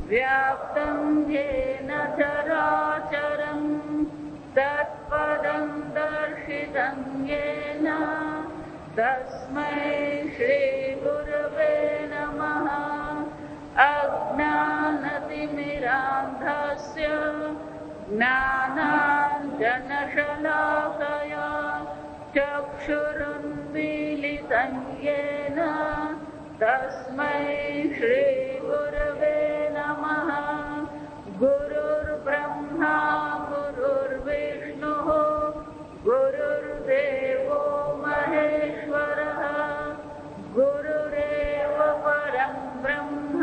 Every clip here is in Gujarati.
व्याप्तं येन चराचरं तत्पदं दर्शितं येन तस्मै श्रीगुरवे नमः। अज्ञानतिमिरान्धस्य ज्ञानाञ्जनशलाकया चक्षुरुन्मीलितं येन तस्मै श्रीगुरवे नमः। गुरुर्ब्रह्मा गुरुर्विष्णुः गुरुर्देवो महेश्वरः गुरुरेव परं ब्रह्म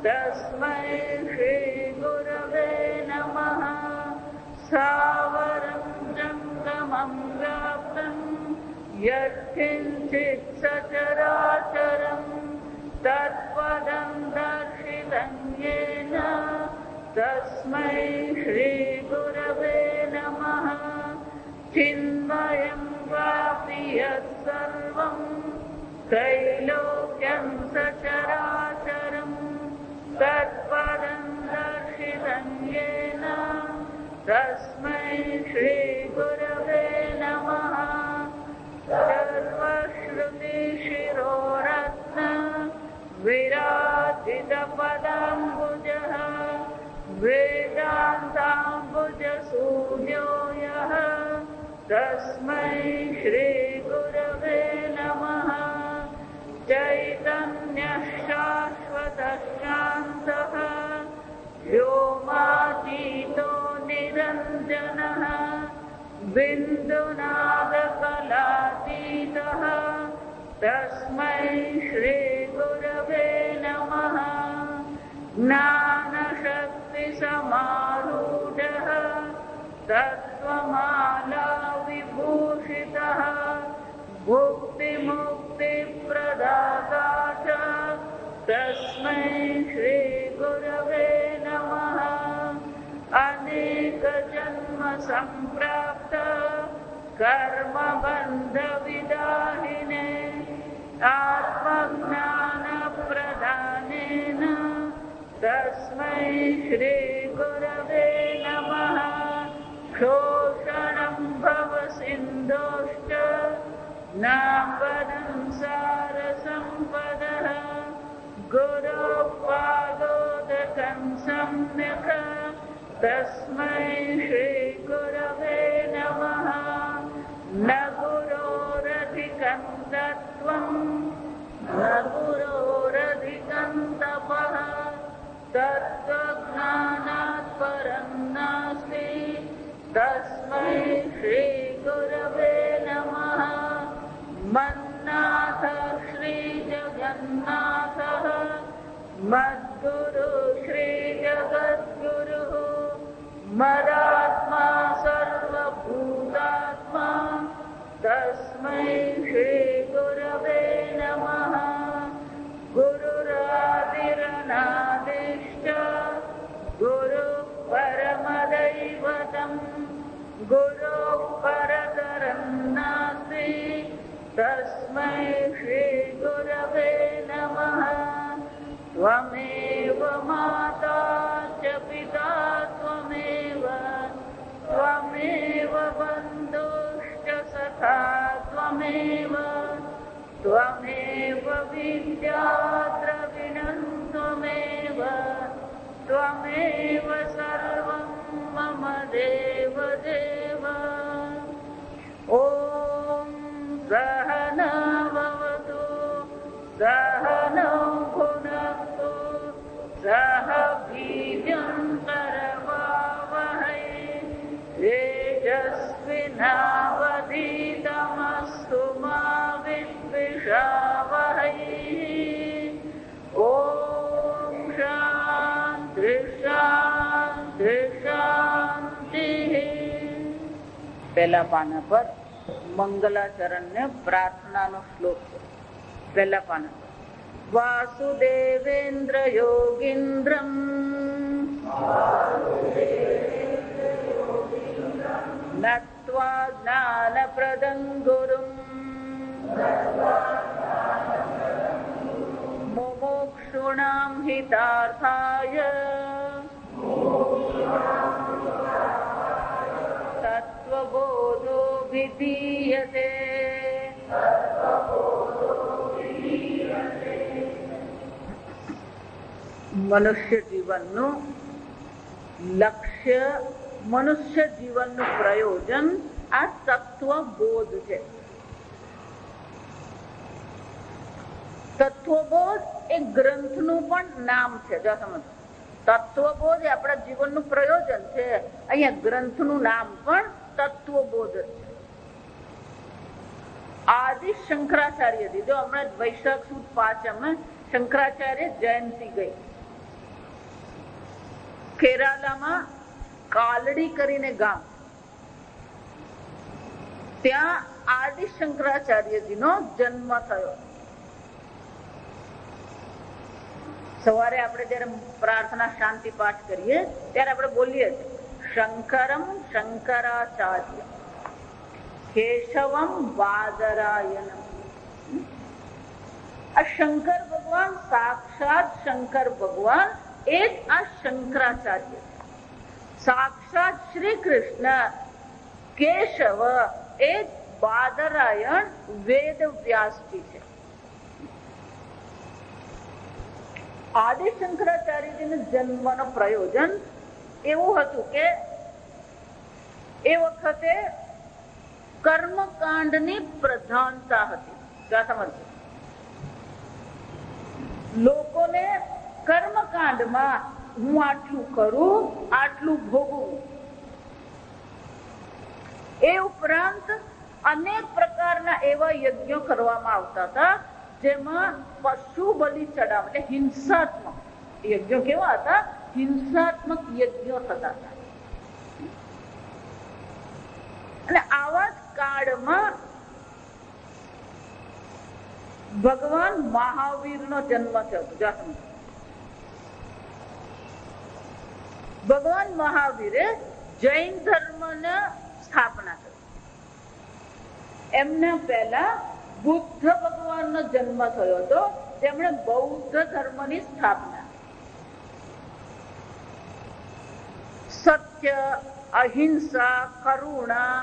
तस्मै श्रीगुरवे नमः। सावरं जङ्गमं व्याप्तं यत्किञ्चित् सचराचरं तत्पदं दर्शितं येन तस्मै श्रीगुरवे नमः। चिन्मयं वापि यत्सर्वं त्रैलोक्यं सचराचरं तत्पदं दर्शितं येन तस्मै श्रीगुरवे नमः। सर्वश्रुतिशिरोरत्न विराजितपदाम्बुजः वेदान्ताम्बुजसूर्यो यः तस्मै श्रीगुरवे नमः। चैतन्यः शाश्वतः शान्तः व्योमातीतो निरञ्जनः बिन्दुनादकलातीतः तस्मै श्रीगुरवे नमः। ज्ञानशक्तिसमारूढः तत्त्वमालाविभूषितः भुक्तिमुक्तिप्रदाता च तस्मै श्रीगुरवे नमः। अनेकजन्मसम्प्राप्त कर्मबन्धविदाहिने आत्मज्ञानप्रदानेन तस्मै श्रीगुरवे नमः। शोषणं भवसिन्धोश्च नाम्बरं सारसम्पदः गुरोपादोदकं सम्यक् तस्मै श्रीगुरवे नमः। न गुरोरधिकं तत्त्वं न गुरोरधिकं तपः तत्त्वज्ञानात् परं नास्ति तस्मै श्रीगुरवे नमः। मन्नाथ श्रीजगन्नाथः मद्गुरु श्रीजगद्गुरुः मदात्मा सर्वभूतात्मा तस्मै श्रीगुरवे नमः। गुरुरादिरनादिश्च गुरुः परमदैवतं गुरोः परतरं नास्ति तस्मै श्रीगुरवे नमः। त्वमेव माता च पिता त्वमेव त्वमेव बन्धुश्च सखा त्वमेव त्वमेव विद्या द्रविणं त्वमेव त्वमेव सर्वं मम देव देव। ॐ सहना भवतु सहनौ भुनक्तु सह वीर्यं करवावहै तेजस्विनावधीतमस्तु मा विद्विषावहै। ॐ शान्ति शान्ति शान्तिः। પહેલા પાના પર મંગલાચરણ ને પ્રાર્થનાનો શ્લોક છે. પહેલા પાના વાસુદેવેન્દ્ર યોગીન્દ્રમ નત્વા જ્ઞાનપ્રદં ગુરુમ મુમુક્ષુણ મુમુક્ષૂણામ હિતાર્થાય તત્વબોધો વિધીયતે. મનુષ્ય જીવનનું લક્ષ્ય, મનુષ્ય જીવનનું પ્રયોજન આ તત્વબોધ છે. તત્વબોધ એ ગ્રંથનું પણ નામ છે. જો સમજ, તત્વબોધ એ આપણા જીવનનું પ્રયોજન છે. અહીંયા ગ્રંથનું નામ પણ તત્વબોધ છે. આદિ શંકરાચાર્યથી, જો હમણાં વૈશાખ સુદ પાંચમ શંકરાચાર્ય જયંતિ ગઈ. કેરાલામાં કાલડી કરીને ગામ, ત્યાં આદિ શંકરાચાર્યજીનો જન્મ થયો. સવારે આપણે જયારે પ્રાર્થના શાંતિ પાઠ કરીએ ત્યારે આપણે બોલીએ શંકરમ શંકરાચાર્ય કેશવમ બાદરાયણમ. આ શંકર ભગવાન, સાક્ષાત શંકર ભગવાન એ જ આ શંકરાચાર્ય. સાક્ષાત શ્રી કૃષ્ણ કેશવ એ જ બાદરાયણ વેદ વ્યાસજી છે. આદિ શંકરાચાર્યજીના જન્મનો પ્રયોજન એવું હતું કે એ વખતે કર્મકાંડની પ્રધાનતા હતી. સમજો, લોકોને કર્મકાંડમાં હું આટલું કરું, આટલું ભોગવું. એ ઉપરાંત અનેક પ્રકારના એવા યજ્ઞો કરવામાં આવતા હતા જેમાં પશુ બલિ ચડાવ, એટલે હિંસાત્મક યજ્ઞો. કેવા હતા? હિંસાત્મક યજ્ઞો થતા હતા. અને આવા જ કાળમાં ભગવાન મહાવીરનો જન્મ થયો હતો. ભગવાન મહાવીરે જૈન ધર્મની સ્થાપના કરી. એમના પહેલા બુદ્ધ ભગવાનનો જન્મ થયો હતો, તેમણે બૌદ્ધ ધર્મની સ્થાપના. સત્ય, અહિંસા, કરુણા,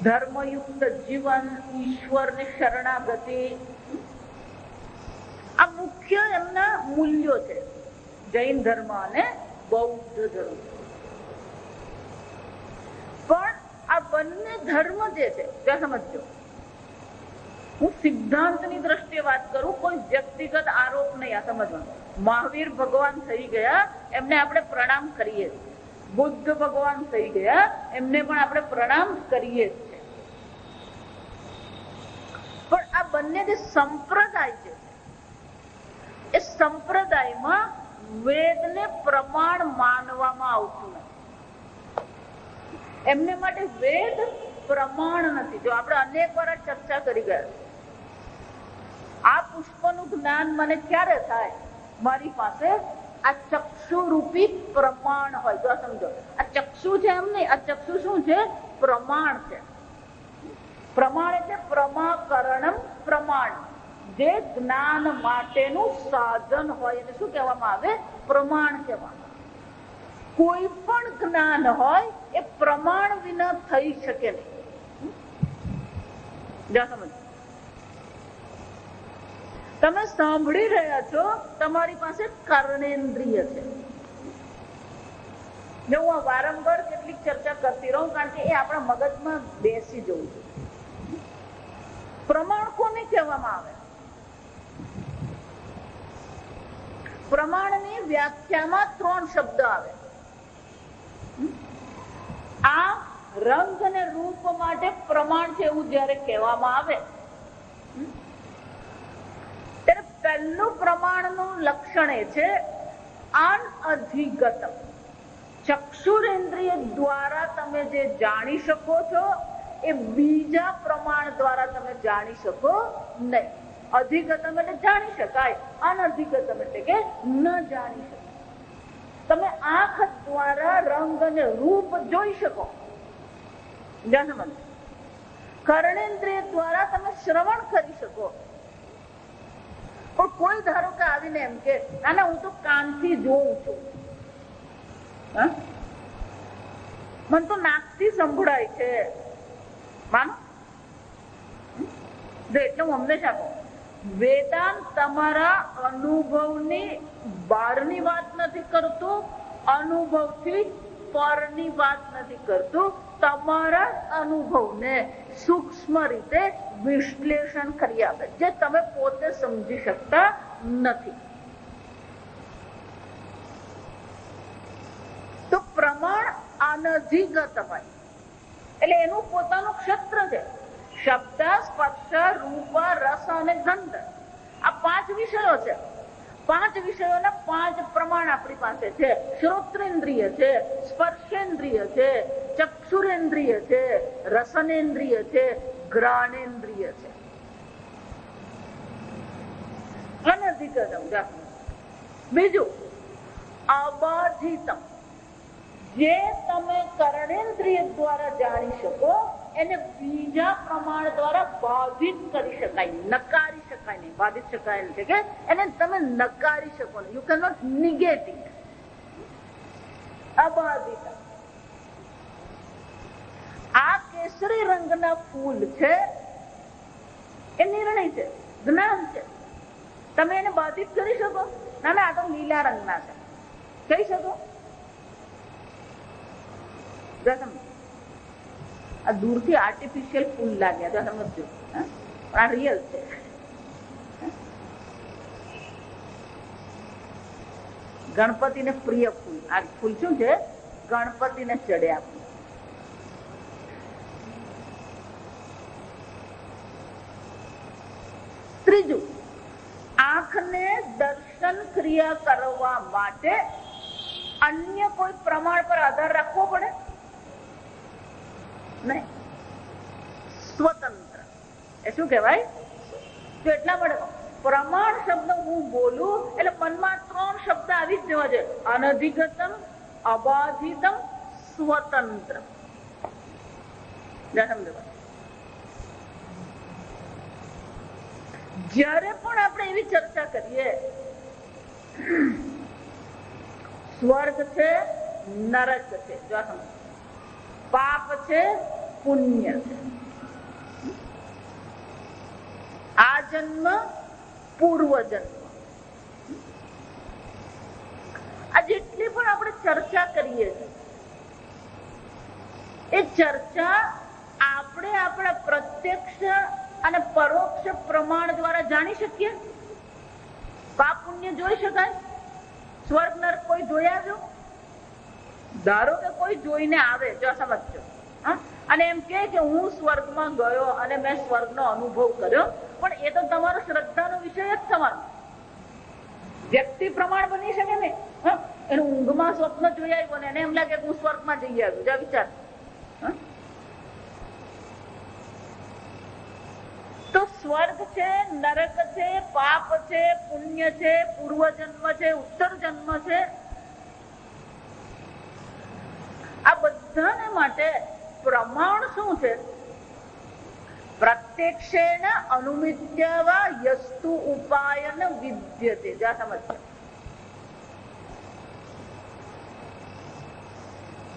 ધર્મયુક્ત જીવન, ઈશ્વરની શરણાગતિ, આ મુખ્ય એમના મૂલ્યો છે, જૈન ધર્મ અને બૌદ્ધ ધર્મ. પણ આ બંને ધર્મ જે છે, ત્યાં સમજો, હું સિદ્ધાંતની દ્રષ્ટિએ વાત કરું, કોઈ વ્યક્તિગત આરોપ નહીં. આ સમજવાનું, મહાવીર ભગવાન થઈ ગયા, એમને આપણે પ્રણામ કરીએ. બુદ્ધ ભગવાન થઈ ગયા, એમને પણ આપણે પ્રણામ કરીએ છીએ. પણ આ બંને જે સંપ્રદાય છે, એ સંપ્રદાયમાં વેદને પ્રમાણ માનવામાં આવતું નથી. એમને માટે વેદ પ્રમાણ નથી. જો આપણે અનેક વાર ચર્ચા કરી ગયા, આ પુષ્પનું જ્ઞાન મને ક્યારે થાય? મારી પાસે આ ચક્ષુ રૂપી પ્રમાણ હોય. જો સમજો, આ ચક્ષુ છે એમ નહીં, આ ચક્ષુ શું છે? પ્રમાણ છે. પ્રમાણ એટલે પ્રમાકરણમ પ્રમાણ. જે જ્ઞાન માટેનું સાધન હોય એને શું કહેવામાં આવે? પ્રમાણ કહેવામાં. કોઈ પણ જ્ઞાન હોય એ પ્રમાણ વિના થઈ શકે નહીં. તમે સાંભળી રહ્યા છો, તમારી પાસે કર્ણેન્દ્રિય છે. હું વારંવાર કેટલીક ચર્ચા કરતી રહું, કારણ કે એ આપણા મગજમાં બેસી જવું છે. પ્રમાણ કોને કહેવામાં આવે? પ્રમાણની વ્યાખ્યામાં 3 શબ્દ આવે. આ રંગ અને રૂપ માટે પ્રમાણ છે એવું જયારે કહેવામાં આવે, ત્યારે પહેલું પ્રમાણનું લક્ષણ એ છે અનઅધિગતમ. ચક્ષુરેન્દ્રિય દ્વારા તમે જે જાણી શકો છો એ બીજા પ્રમાણ દ્વારા તમે જાણી શકો નહીં. અધિગતમ એટલે જાણી શકાય, અનઅધિગતમ એટલે કે ન જાણી શકાય. તમે આંખ દ્વારા રંગ અને રૂપ જોઈ શકો, કર્ણેન્દ્રિય દ્વારા તમે શ્રવણ કરી શકો, પણ કોઈ ધારો કે આવીને એમ કે ના હું તો કાનથી જોઉં છું, મને તો નાકથી સંભળાય છે, માનો એટલે હું હંમેશા કહું વેદાંત તમારા અનુભવની બહારની વાત નથી કરતું, અનુભવથી પરની વાત નથી કરતું, તમારા અનુભવને સૂક્ષ્મ રીતે વિશ્લેષણ કરી આપે જે તમે પોતે સમજી શકતા નથી. તો પ્રમાણ અનધિગત હોય એટલે એનું પોતાનું ક્ષેત્ર છે. શબ્દ, સ્પર્શ, રૂપ, રસ અને ગંધ આ 5 વિષયો છે. 5 વિષયોના 5 પ્રમાણ આપણી પાસે છે. શ્રોત્રેન્દ્રિય છે, સ્પર્શેન્દ્રિય છે, ચક્ષુરેન્દ્રિય છે, રસનેન્દ્રિય છે, ઘ્રાણેન્દ્રિય છે. અનધિગતમ. બીજું અબાધિતમ, જે તમે કર્ણેન્દ્રિય દ્વારા જાણી શકો એને બીજા પ્રમાણ દ્વારા બાધિત કરી શકાય, નકારી શકાય નહીં. બાધિત શકાય એટલે કે એને તમે નકારી શકો નહીં. You can not negate it. અબાધિત. આ કેસરી રંગના ફૂલ છે એ નિર્ણય છે, જ્ઞાન છે. તમે એને બાધિત કરી શકો? ના, આ તો લીલા રંગના છે કહી શકો? આ દૂરથી આર્ટિફિશિયલ ફૂલ લાગ્યા તો સમજો, આ રિયલ છે. ગણપતિને પ્રિય ફૂલ. આ ફૂલ શું છે? ગણપતિને ચડ્યા ફૂલ. ત્રીજું, આંખને દર્શન ક્રિયા કરવા માટે અન્ય કોઈ પ્રમાણ પર આધાર રાખવો પડે નહીં. સ્વતંત્ર એ શું કહેવાય? તો એટલા માટે પ્રમાણ શબ્દ હું બોલું એટલે મનમાં 3 શબ્દ આવી જ જવા જોઈએ: અનધિગતમ, અબાધિતમ, સ્વતંત્ર. જ્યારે પણ આપણે એવી ચર્ચા કરીએ સ્વર્ગ છે, નરક છે, પાપ છે, પુણ્ય છે, આ જન્મ, પૂર્વ જન્મ, આ જેટલી પણ આપણે ચર્ચા કરીએ એ ચર્ચા આપણે આપણા પ્રત્યક્ષ અને પરોક્ષ પ્રમાણ દ્વારા જાણી શકીએ. પાપ પુણ્ય જોઈ શકાય? સ્વર્ગ નરક કોઈ જોઈ આવ્યો? ધારો કે કોઈ જોઈને આવે, જો સમજો, અને એમ કે હું સ્વર્ગમાં ગયો અને મેં સ્વર્ગનો અનુભવ કર્યો, પણ એ તો તમારો શ્રદ્ધાનો વિષય જ થવાનો. વ્યક્તિ પ્રમાણ બની શકે ને. એનું ઊંઘમાં સ્વપ્ન જોઈ આવ્યો ને એને એમ લાગે કે હું સ્વર્ગમાં જઈ આવ્યો. જા વિચાર. તો સ્વર્ગ છે, નરક છે, પાપ છે, પુણ્ય છે, પૂર્વ જન્મ છે, ઉત્તર જન્મ છે, આ બધાને માટે પ્રમાણ શું છે? પ્રત્યક્ષેણ અનુમિત્યવા યસ્તુ ઉપાયન વિદ્યતે. જા સમજ.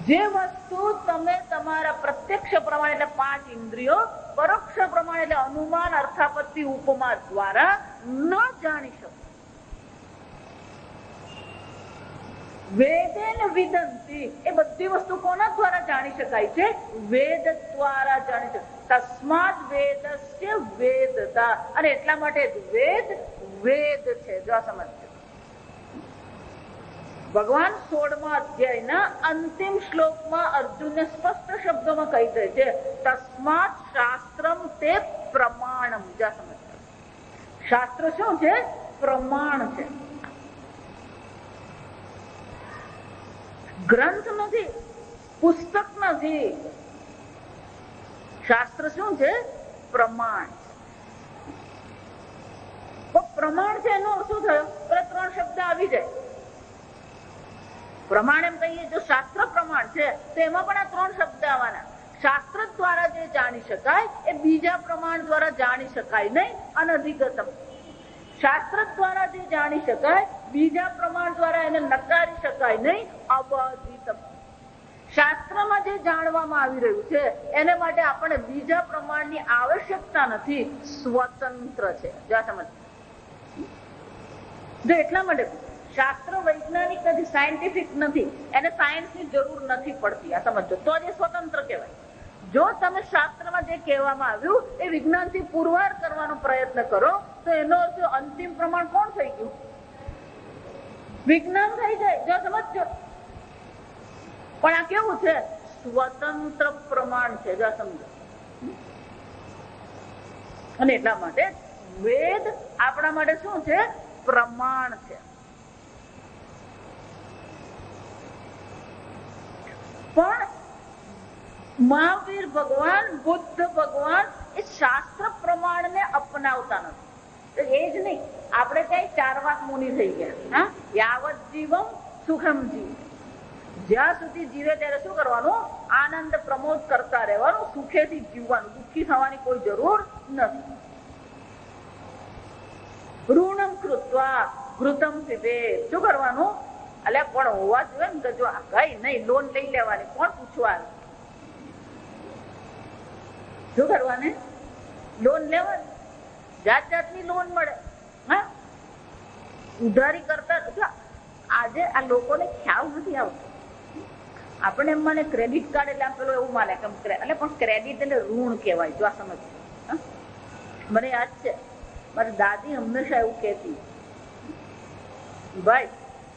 જે વસ્તુ તમે તમારા પ્રત્યક્ષ પ્રમાણ એટલે 5 ઇન્દ્રિયો, પરોક્ષ પ્રમાણ એટલે અનુમાન, અર્થાપત્તિ, ઉપમા દ્વારા ન જાણી શકો. વેદેન વિદંતી, એ બધી વસ્તુ કોના દ્વારા જાણી શકાય છે? વેદ દ્વારા જાણી શકાય. તસ્માદ વેદસ્ય વેદતા, અને એટલા માટે વેદ વેદ છે. જો સમજ. ભગવાન 16મા અધ્યાયના અંતિમ શ્લોકમાં અર્જુનને સ્પષ્ટ શબ્દોમાં કહી દે છે, તસ્માત શાસ્ત્રમ તે પ્રમાણમ. જા સમજ. શાસ્ત્ર શું છે? પ્રમાણ છે. ગ્રંથ નથી, પુસ્તક નથી. શાસ્ત્ર શું છે? પ્રમાણ. પ્રમાણ છે એનો શું થયો? 3 શબ્દ આવી જાય. પ્રમાણ એમ કહીએ, જો શાસ્ત્ર પ્રમાણ છે તો એમાં પણ આ 3 શબ્દ આવવાના. શાસ્ત્ર દ્વારા જે જાણી શકાય એ બીજા પ્રમાણ દ્વારા જાણી શકાય નહીં. અનધિગતમ. શાસ્ત્ર દ્વારા જે જાણી શકાય, બીજા પ્રમાણ દ્વારા એને નકારી શકાય નહીં. અબાધિત શાસ્ત્રમાં જે જાણવામાં આવી રહ્યું છે એને માટે આપણે બીજા પ્રમાણની આવશ્યકતા નથી, સ્વતંત્ર છે. જો એટલા માટે શાસ્ત્ર વૈજ્ઞાનિક નથી, સાયન્ટિફિક નથી, એને સાયન્સની જરૂર નથી પડતી. આ સમજો તો જ સ્વતંત્ર કહેવાય. જો તમે શાસ્ત્રમાં જે કહેવામાં આવ્યું એ વિજ્ઞાનથી પુરવાર કરવાનો પ્રયત્ન કરો તો એનો અર્થ અંતિમ પ્રમાણ કોણ થઈ ગયું? વિજ્ઞાન થઈ જાય. જો સમજો, પણ આ કેવું છે? સ્વતંત્ર પ્રમાણ છે. જો સમજો. અને એટલા માટે વેદ આપણા માટે શું છે? પ્રમાણ છે. પણ મહાવીર ભગવાન, બુદ્ધ ભગવાન એ શાસ્ત્ર પ્રમાણને અપનાવતા નથી. એ જ નહીં, આપણે કઈ ચારવાક મુનિ થઈ ગયા. યાવત જીવમ સુખમ જીવ. જ્યાં સુધી જીવે ત્યારે શું કરવાનું? આનંદ પ્રમોદ કરતા રહેવાનું, સુખેથી જીવવાનું, દુઃખી થવાની કોઈ જરૂર નથી. ઋણમ કૃત્વા ઘૃતમ પીબેત. શું કરવાનું? અલ્યા પણ હોવા જોઈએ ને. જો કઈ નહીં, લોન લઈ લેવાની, કોણ પૂછવાનું? શું કરવાની? લોન લેવાની. જાત જાતની લોન મળે. હા, ઉધારી કરતા. આજે આ લોકોને ખ્યાલ નથી આવતો. આપણે એમ માને ક્રેડિટ કાર્ડ એટલે આમ પેલો એવું માને કે એટલે પણ ક્રેડિટ એટલે ઋણ કહેવાય. જો આ સમજ. મને યાદ છે, મારી દાદી હંમેશા એવું કહેતી, ભાઈ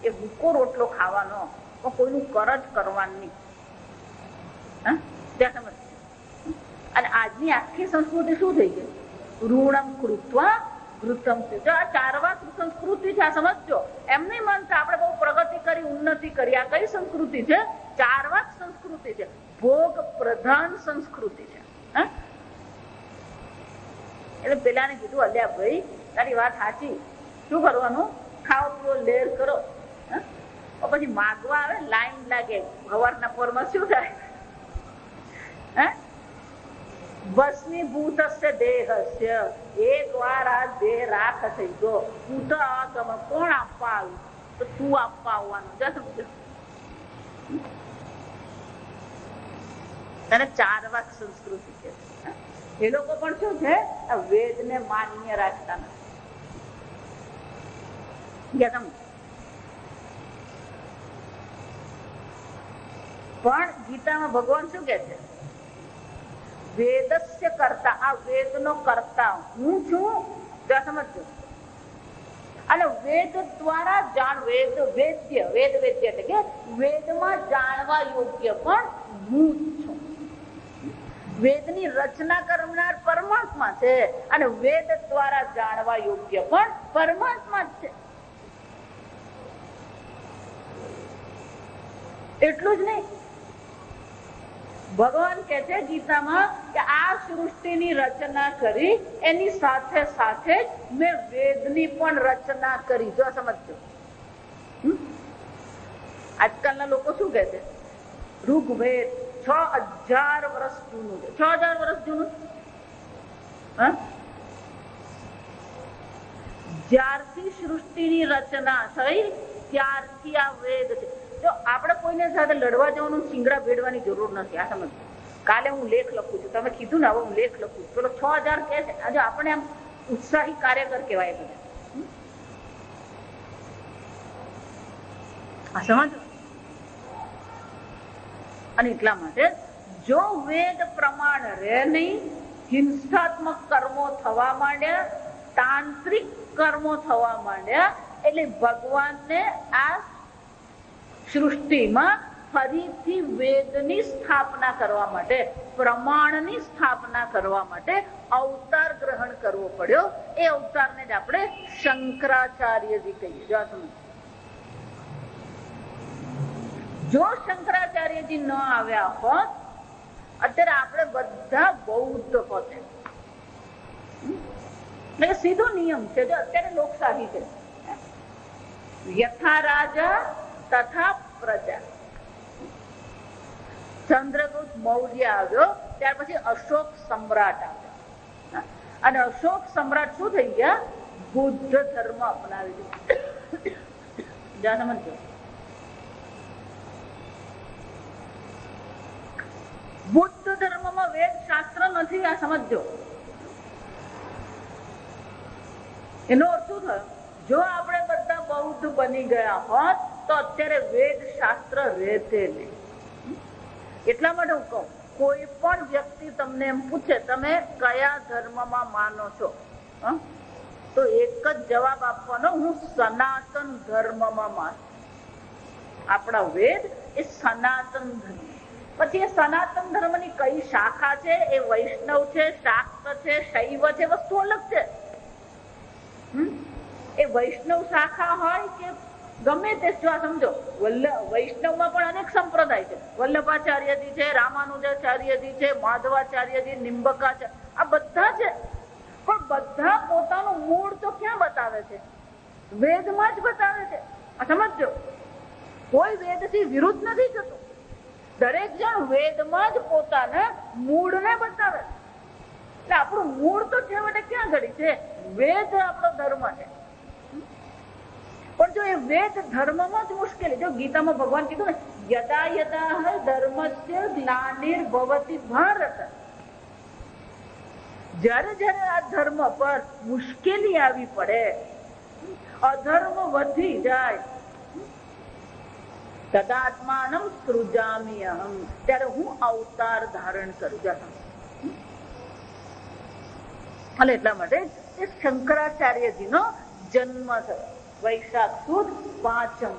એ ભૂકો રોટલો ખાવાનો, પણ કોઈનું કરજ કરવાનું નહીં. ત્યાં સમજ. અને આજની આખી સંસ્કૃતિ શું થઈ ગઈ? ઋણમ કૃત્વા ઘૃતમ. આ ચારવાક સંસ્કૃતિ છે. આ સમજો. એમ નહીં માનતા આપણે બહુ પ્રગતિ કરી, ઉન્નતિ કરી. આ કઈ સંસ્કૃતિ છે? ચારવાક સંસ્કૃતિ છે. ભોગ પ્રધાન સંસ્કૃતિ છે. એટલે પેલાને કીધું, અલ્યા ભાઈ તારી વાત સાચી, શું કરવાનું? ખાઓ પીઓ લેર કરો. પછી માગવા આવે, લાઈન લાગે. સવારના પોરમાં શું થાય? ભસ્મીભૂત દેહસ્ય. એક વાર આ દેહ રાખ થઈ ગયો, હું તો કોણ આપવા આવ્યું? તો તું આપવા આવવાનું. અને ચારવાક સંસ્કૃતિ છે. એ લોકો પણ શું છે? વેદ ને માન્ય રાખતા નથી. પણ ગીતામાં ભગવાન શું કે છે? વેદસ્ય કર્તા. આ વેદ નો કર્તા હું છું. સમજો. અને વેદ દ્વારા વેદ્ય એટલે કે વેદમાં જાણવા યોગ્ય પણ હું છું. વેદની રચના કરનાર પરમાત્મા છે અને વેદ દ્વારા જાણવા યોગ્ય પણ પરમાત્મા જ છે. એટલું જ નહીં, ભગવાન કહે છે ગીતામાં કે આ સૃષ્ટિની રચના કરી એની સાથે સાથે મેં વેદની પણ રચના કરી. જો સમજો. આજકાલના લોકો શું કહે છે? ઋગ્વેદ 6000 વર્ષ જૂનું છે. 6000 વર્ષ જૂનું. જ્યારથી સૃષ્ટિની રચના થઈ ત્યારથી આ વેદ છે. જો આપણે કોઈને સાથે લડવા જવાનું, સિંગડા ભેડવાની જરૂર નથી. આ સમજ. કાલે હું લેખ લખું છું, તમે કીધું ને હવે હું લેખ લખું છું, પેલો 6000 કે છે. આજે આપણે આમ ઉત્સાહી કાર્યકર કહેવાય બધા. આ સમજો. અને એટલા માટે જો વેદ પ્રમાણ રહે નહીં, હિંસાત્મક કર્મો થવા માંડ્યા, તાંત્રિક કર્મો થવા માંડ્યા, એટલે ભગવાનને આ સૃષ્ટિમાં ફરીથી વેદની સ્થાપના કરવા માટે, પ્રમાણની સ્થાપના કરવા માટે અવતાર ગ્રહણ કરવો પડ્યો. એ અવતારને જ આપણે શંકરાચાર્યજી કહીએ. જો શંકરાચાર્યજી ન આવ્યા હોત, અત્યારે આપણે બધા બૌદ્ધ હોત. સીધો નિયમ છે. જો અત્યારે લોકશાહી છે, યથા રાજા તથા પ્રજા. ચંદ્રગુપ્ત મૌર્ય આવ્યો, ત્યાર પછી અશોક સમ્રાટ આવ્યો. અને અશોક સમ્રાટ શું થઈ ગયા? બુદ્ધ ધર્મ અપનાવી દીધો. જા સમજો. બુદ્ધ ધર્મમાં વેદ શાસ્ત્ર નથી, આ સમજો. એનો અર્થ શું થયો? જો આપણે બધા બૌદ્ધ બની ગયા હોત તો અત્યારે વેદ શાસ્ત્ર રહેતે નહીં. એટલા માટે હું કહું, કોઈ પણ વ્યક્તિ તમને એમ પૂછે તમે કયા ધર્મમાં માનો છો, તો એક જ જવાબ આપવાનો, હું સનાતન ધર્મમાં માનું. આપણા વેદ એ સનાતન ધર્મ. પછી એ સનાતન ધર્મની કઈ શાખા છે, એ વૈષ્ણવ છે, શાક્ત છે, શૈવ છે, વસ્તુ અલગ છે. એ વૈષ્ણવ શાખા હોય કે ગમે તે, જો સમજો વૈષ્ણવમાં પણ અનેક સંપ્રદાય છે. વલ્લભાચાર્યજી છે, રામાનુજાચાર્યજી છે, માધવાચાર્યજી, નિંબકાચાર્ય, આ બધા છે. પણ બધા પોતાનું મૂળ તો ક્યાં બતાવે છે? વેદમાં જ બતાવે છે. આ સમજો, કોઈ વેદથી વિરુદ્ધ નથી થતું. દરેક જણ વેદમાં જ પોતાના મૂળને બતાવે. એટલે આપણું મૂળ તો છેવટે ક્યાં ઘડી છે? વેદ આપણો ધર્મ છે. પણ જો એ વેદ ધર્મમાં જ મુશ્કેલી, જો ગીતામાં ભગવાન કીધું ને, યદા યદા ધર્મસ્ય ગ્લાનિર્ભવતિ ભારત, જ્યારે જ્યારે આ ધર્મ પર મુશ્કેલી આવી પડે, અધર્મ વધી જાય, તદાત્માનમ સૃજામિ અહમ, ત્યારે હું અવતાર ધારણ કરું છું. અને એટલા માટે એ શંકરાચાર્યજીનો જન્મ થયો વૈશાખ સુદ 5મ.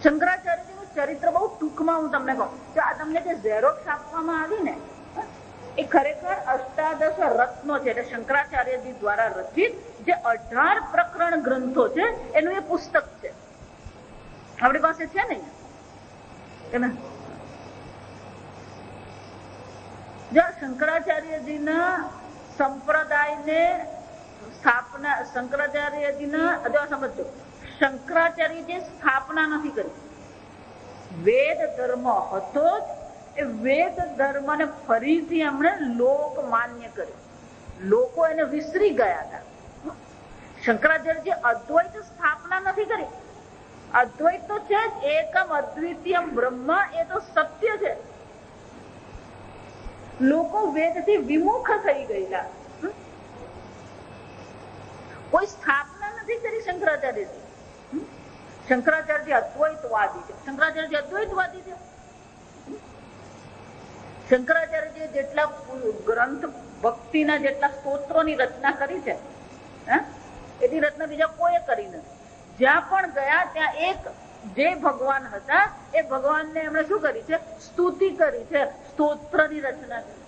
શંકરાચાર્યજીનું ચરિત્ર બહુ ટૂંકમાં હું તમને કહું તો, આ તમને જે ઝેરોક્સ આપવામાં આવી ને, એ ખરેખર અષ્ટાદશ રત્નો છે, એટલે શંકરાચાર્યજી દ્વારા રચિત જે 18 પ્રકરણ ગ્રંથો છે એનું એ પુસ્તક છે. આપણી પાસે છે ને, જો શંકરાચાર્યજીના સંપ્રદાયને સ્થાપના, શંકરાચાર્યજીના, જો સમજો, શંકરાચાર્યજી સ્થાપના નથી કરી. વેદ ધર્મ હતો જ, એ વેદ ધર્મને ફરીથી એમણે લોક માન્ય કર્યો. લોકો એને વિસરી ગયા હતા. શંકરાચાર્યજી અદ્વૈત સ્થાપના નથી કરી. અદ્વૈત તો છે જ, એકમ અદ્વિતીયમ બ્રહ્મ, એ તો સત્ય છે. લોકો વેદથી વિમુખ થઈ ગયેલા. કોઈ સ્થાપના નથી કરી શંકરાચાર્યજી. શંકરાચાર્યજી અદ્વૈતવાદી છે. શંકરાચાર્યજી અદ્વૈતવાદી છે. શંકરાચાર્યજીએ જેટલા ગ્રંથ, ભક્તિના જેટલા સ્તોત્રોની રચના કરી છે, એની રચના બીજા કોઈ કરી નથી. જ્યાં પણ ગયા ત્યાં એક જે ભગવાન હતા એ ભગવાનને એમણે શું કરી છે? સ્તુતિ કરી છે, સ્તોત્રની રચના કરી.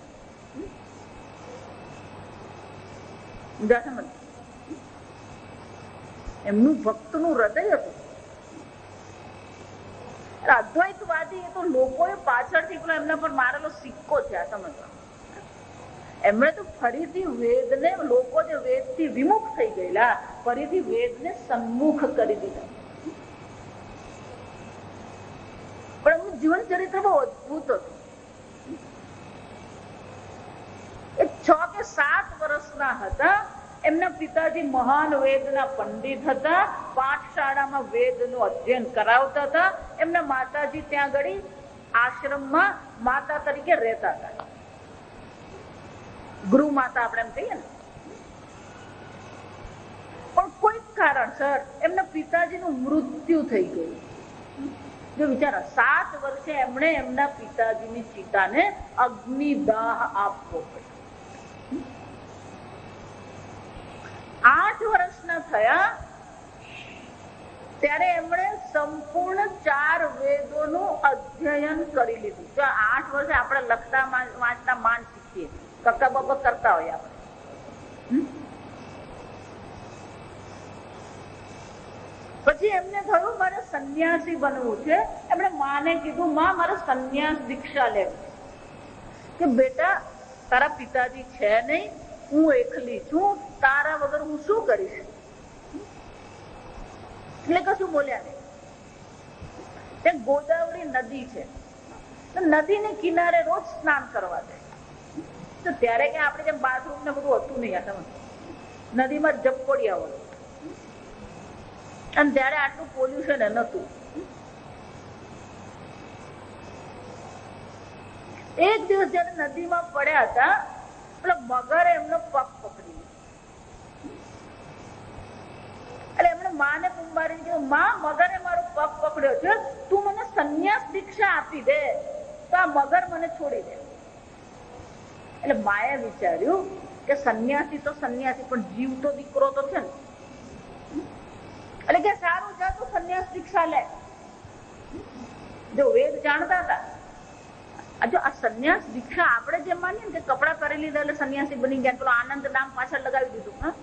એમનું ભક્તનું હૃદય હતું. અદ્વૈતવાદી એ તો લોકોએ પાછળથી એમના પર મારેલો સિક્કો છે. આ સમજવા, એમણે તો ફરીથી વેદને, લોકો જે વેદથી વિમુખ થઈ ગયેલા, ફરીથી વેદને સન્મુખ કરી દીધા. પણ એમનું જીવન ચરિત્ર બહુ અદભુત હતું. એ 6 કે 7 વર્ષના હતા. એમના પિતાજી મહાન વેદના પંડિત હતા. પાઠશાળામાં વેદનું અધ્યયન કરાવતા હતા. એમના માતાજી ત્યાં આગળ આશ્રમમાં માતા તરીકે રહેતા હતા. ગૃહ માતા આપણે એમ કહીએ ને. પણ કોઈ કારણસર એમના પિતાજીનું મૃત્યુ થઈ ગયું. જો વિચારો, 7 વર્ષે એમણે એમના પિતાજીની ચિતાને અગ્નિદાહ આપવો પડ્યો. 8 વર્ષના થયા ત્યારે એમણે સંપૂર્ણ 4 વેદોનું અધ્યયન કરી લીધું. જો 8 વર્ષે આપણે લખતા વાંચતા માંડ શીખીએ, કક્કા બબ્બા કરતા હોય આપણે. પછી એમને થયું મારે સંન્યાસી બનવું છે. એમણે માને કીધું, માં મારે સંન્યાસ દીક્ષા લેવી કે બેટા તારા પિતાજી છે નહીં, હું એકલી છું, તારા વગર હું શું કરીશ? એટલે કશું બોલ્યા નહીં. તે ગોદાવરી નદી છે, નદીને કિનારે રોજ સ્નાન કરવા જાય. તો ત્યારે કે આપણે જેમ બાથરૂમ ને બધું હતું નહીં, આ નદીમાં જપકોડિયા હોય, અને ત્યારે આટલું પોલ્યુશન નતું. એક દિવસ જયારે નદીમાં પડ્યા હતા, પેલા મગરે એમનો પગ પકડી લીધો. એટલે એમણે માને કુંભારીને કીધું, માં, મગરે મારો પગ પકડ્યો છે, તું મને સંન્યાસ દીક્ષા આપી દે તો આ મગર મને છોડી દે. એટલે માએ વિચાર્યું કે સંન્યાસી તો સંન્યાસી, પણ જીવ તો દીકરો તો છે ને. એટલે કે સારું છે, તું સંન્યાસ દીક્ષા લે. જો વેદ જાણતા હતા. જો આ સંન્યાસ દીક્ષા આપણે જેમ માનીએ ને કે કપડા કરી લીધા એટલે સંન્યાસી બની ગયા, પેલો આનંદ નામ પાછળ લગાવી દીધું,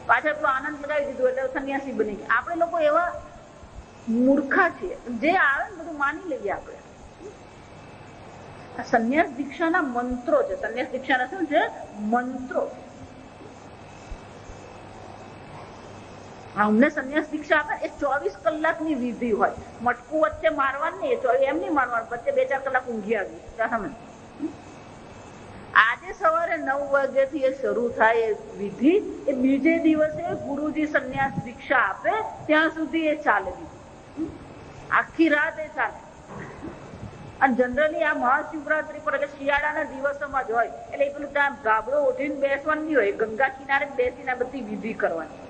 પાછળ પેલો આનંદ લગાવી દીધું એટલે સંન્યાસી બની ગયા. આપણે લોકો એવા મૂર્ખા છીએ, જે આવે ને બધું માની લઈએ આપણે. આ સંન્યાસ દીક્ષાના મંત્રો છે. સંન્યાસ દીક્ષાના શું છે? મંત્રો. અમને સંન્યાસ દીક્ષા આપે એ 24 કલાકની વિધિ હોય. મટકું વચ્ચે મારવાનું નહીં, એમ નહીં મારવાનું, વચ્ચે 2-4 કલાક ઊંઘી આવી. આજે સવારે 9 વાગ્યાથી એ શરૂ થાય એ વિધિ, એ બીજે દિવસે ગુરુજી સંન્યાસ દીક્ષા આપે ત્યાં સુધી એ ચાલે. આખી રાત એ ચાલે. અને જનરલી આ મહાશિવરાત્રી પર એટલે શિયાળાના દિવસોમાં જ હોય. એટલે પેલું ત્યાં ગાબડો ઓઢીને બેસવાનું નહીં હોય, ગંગા કિનારે બેસીને બધી વિધિ કરવાની.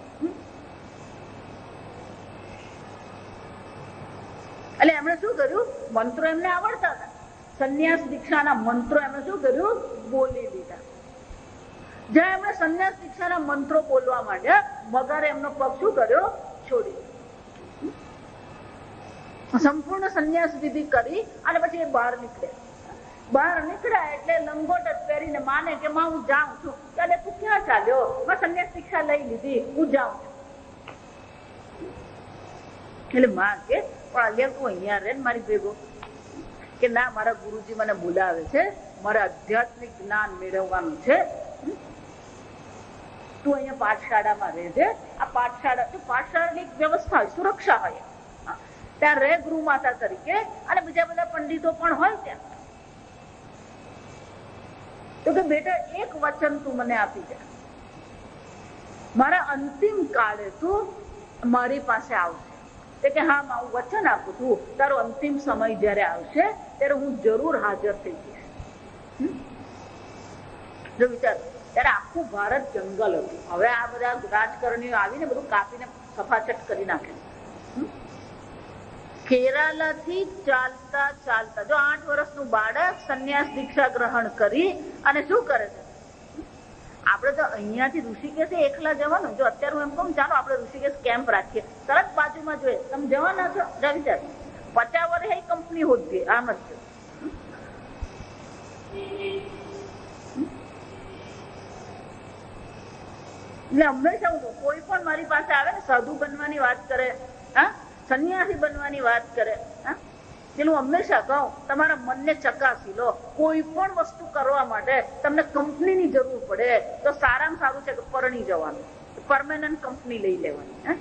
એટલે એમણે શું કર્યું? મંત્રો એમને આવડતા હતા. સંન્યાસ દીક્ષાના મંત્રો એમણે શું કર્યું? બોલી દીધા. જ્યાં એમણે સંન્યાસ દીક્ષાના મંત્રો બોલવા માંડ્યા, મગરે એમનો પગ શું કર્યો? છોડી. સંપૂર્ણ સંન્યાસ વિધિ કરી અને પછી એ બહાર નીકળ્યા. બહાર નીકળ્યા એટલે લંગોટ જ પહેરીને માને કે માં હું જાઉં છું. એટલે તું ક્યાં ચાલ્યો? મેં સંન્યાસ દીક્ષા લઈ લીધી, હું જાઉં છું. એટલે માં કે પણ અલ્યા તું અહીંયા રે મારી ભેગો. કે ના, મારા ગુરુજી મને બોલાવે છે, મારે આધ્યાત્મિક જ્ઞાન મેળવવાનું છે, તું અહીંયા પાઠશાળામાં રહેજે. આ પાઠશાળાની વ્યવસ્થા હોય, સુરક્ષા હોય, ત્યાં રહે ગૃહ માતા તરીકે, અને બીજા બધા પંડિતો પણ હોય ત્યાં. તો કે બેટા એક વચન તું મને આપી દે, મારા અંતિમ કાળે તું મારી પાસે આવશે. કે હા માં, હું વચન આપું છું, તારો અંતિમ સમય જયારે આવશે ત્યારે હું જરૂર હાજર થઈ જઈશ. જો વિચાર, ત્યારે આખું ભારત જંગલ હતું. હવે આ બધા રાજકારણીઓ આવીને બધું કાપીને સફાચટ કરી નાખે. કેરાલાથી ચાલતા ચાલતા જો 8 વર્ષનું બાળક સંન્યાસ દીક્ષા ગ્રહણ કરી અને શું કરે છે? આપણે તો અહીંયાથી ઋષિકેશ એકલા જવાનું. જો અત્યારે હું એમ કહું ચાલો આપણે ઋષિકેશ કેમ્પ રાખીએ, તરત બાજુમાં જોઈએ તમે જવાના છો. વિચાર 50 વર્ષ કંપની હોતી આમ જ છે. એટલે હંમેશા હું કોઈ પણ મારી પાસે આવે ને સાધુ બનવાની વાત કરે, સંન્યાસી બનવાની વાત કરે, પેલું હંમેશા કહું તમારા મનને ચકાસી લો. કોઈ પણ વસ્તુ કરવા માટે તમને કંપનીની જરૂર પડે તો સારામાં સારું છે કે પરણી જવાનું, પરમેનન્ટ કંપની લઈ લેવાની.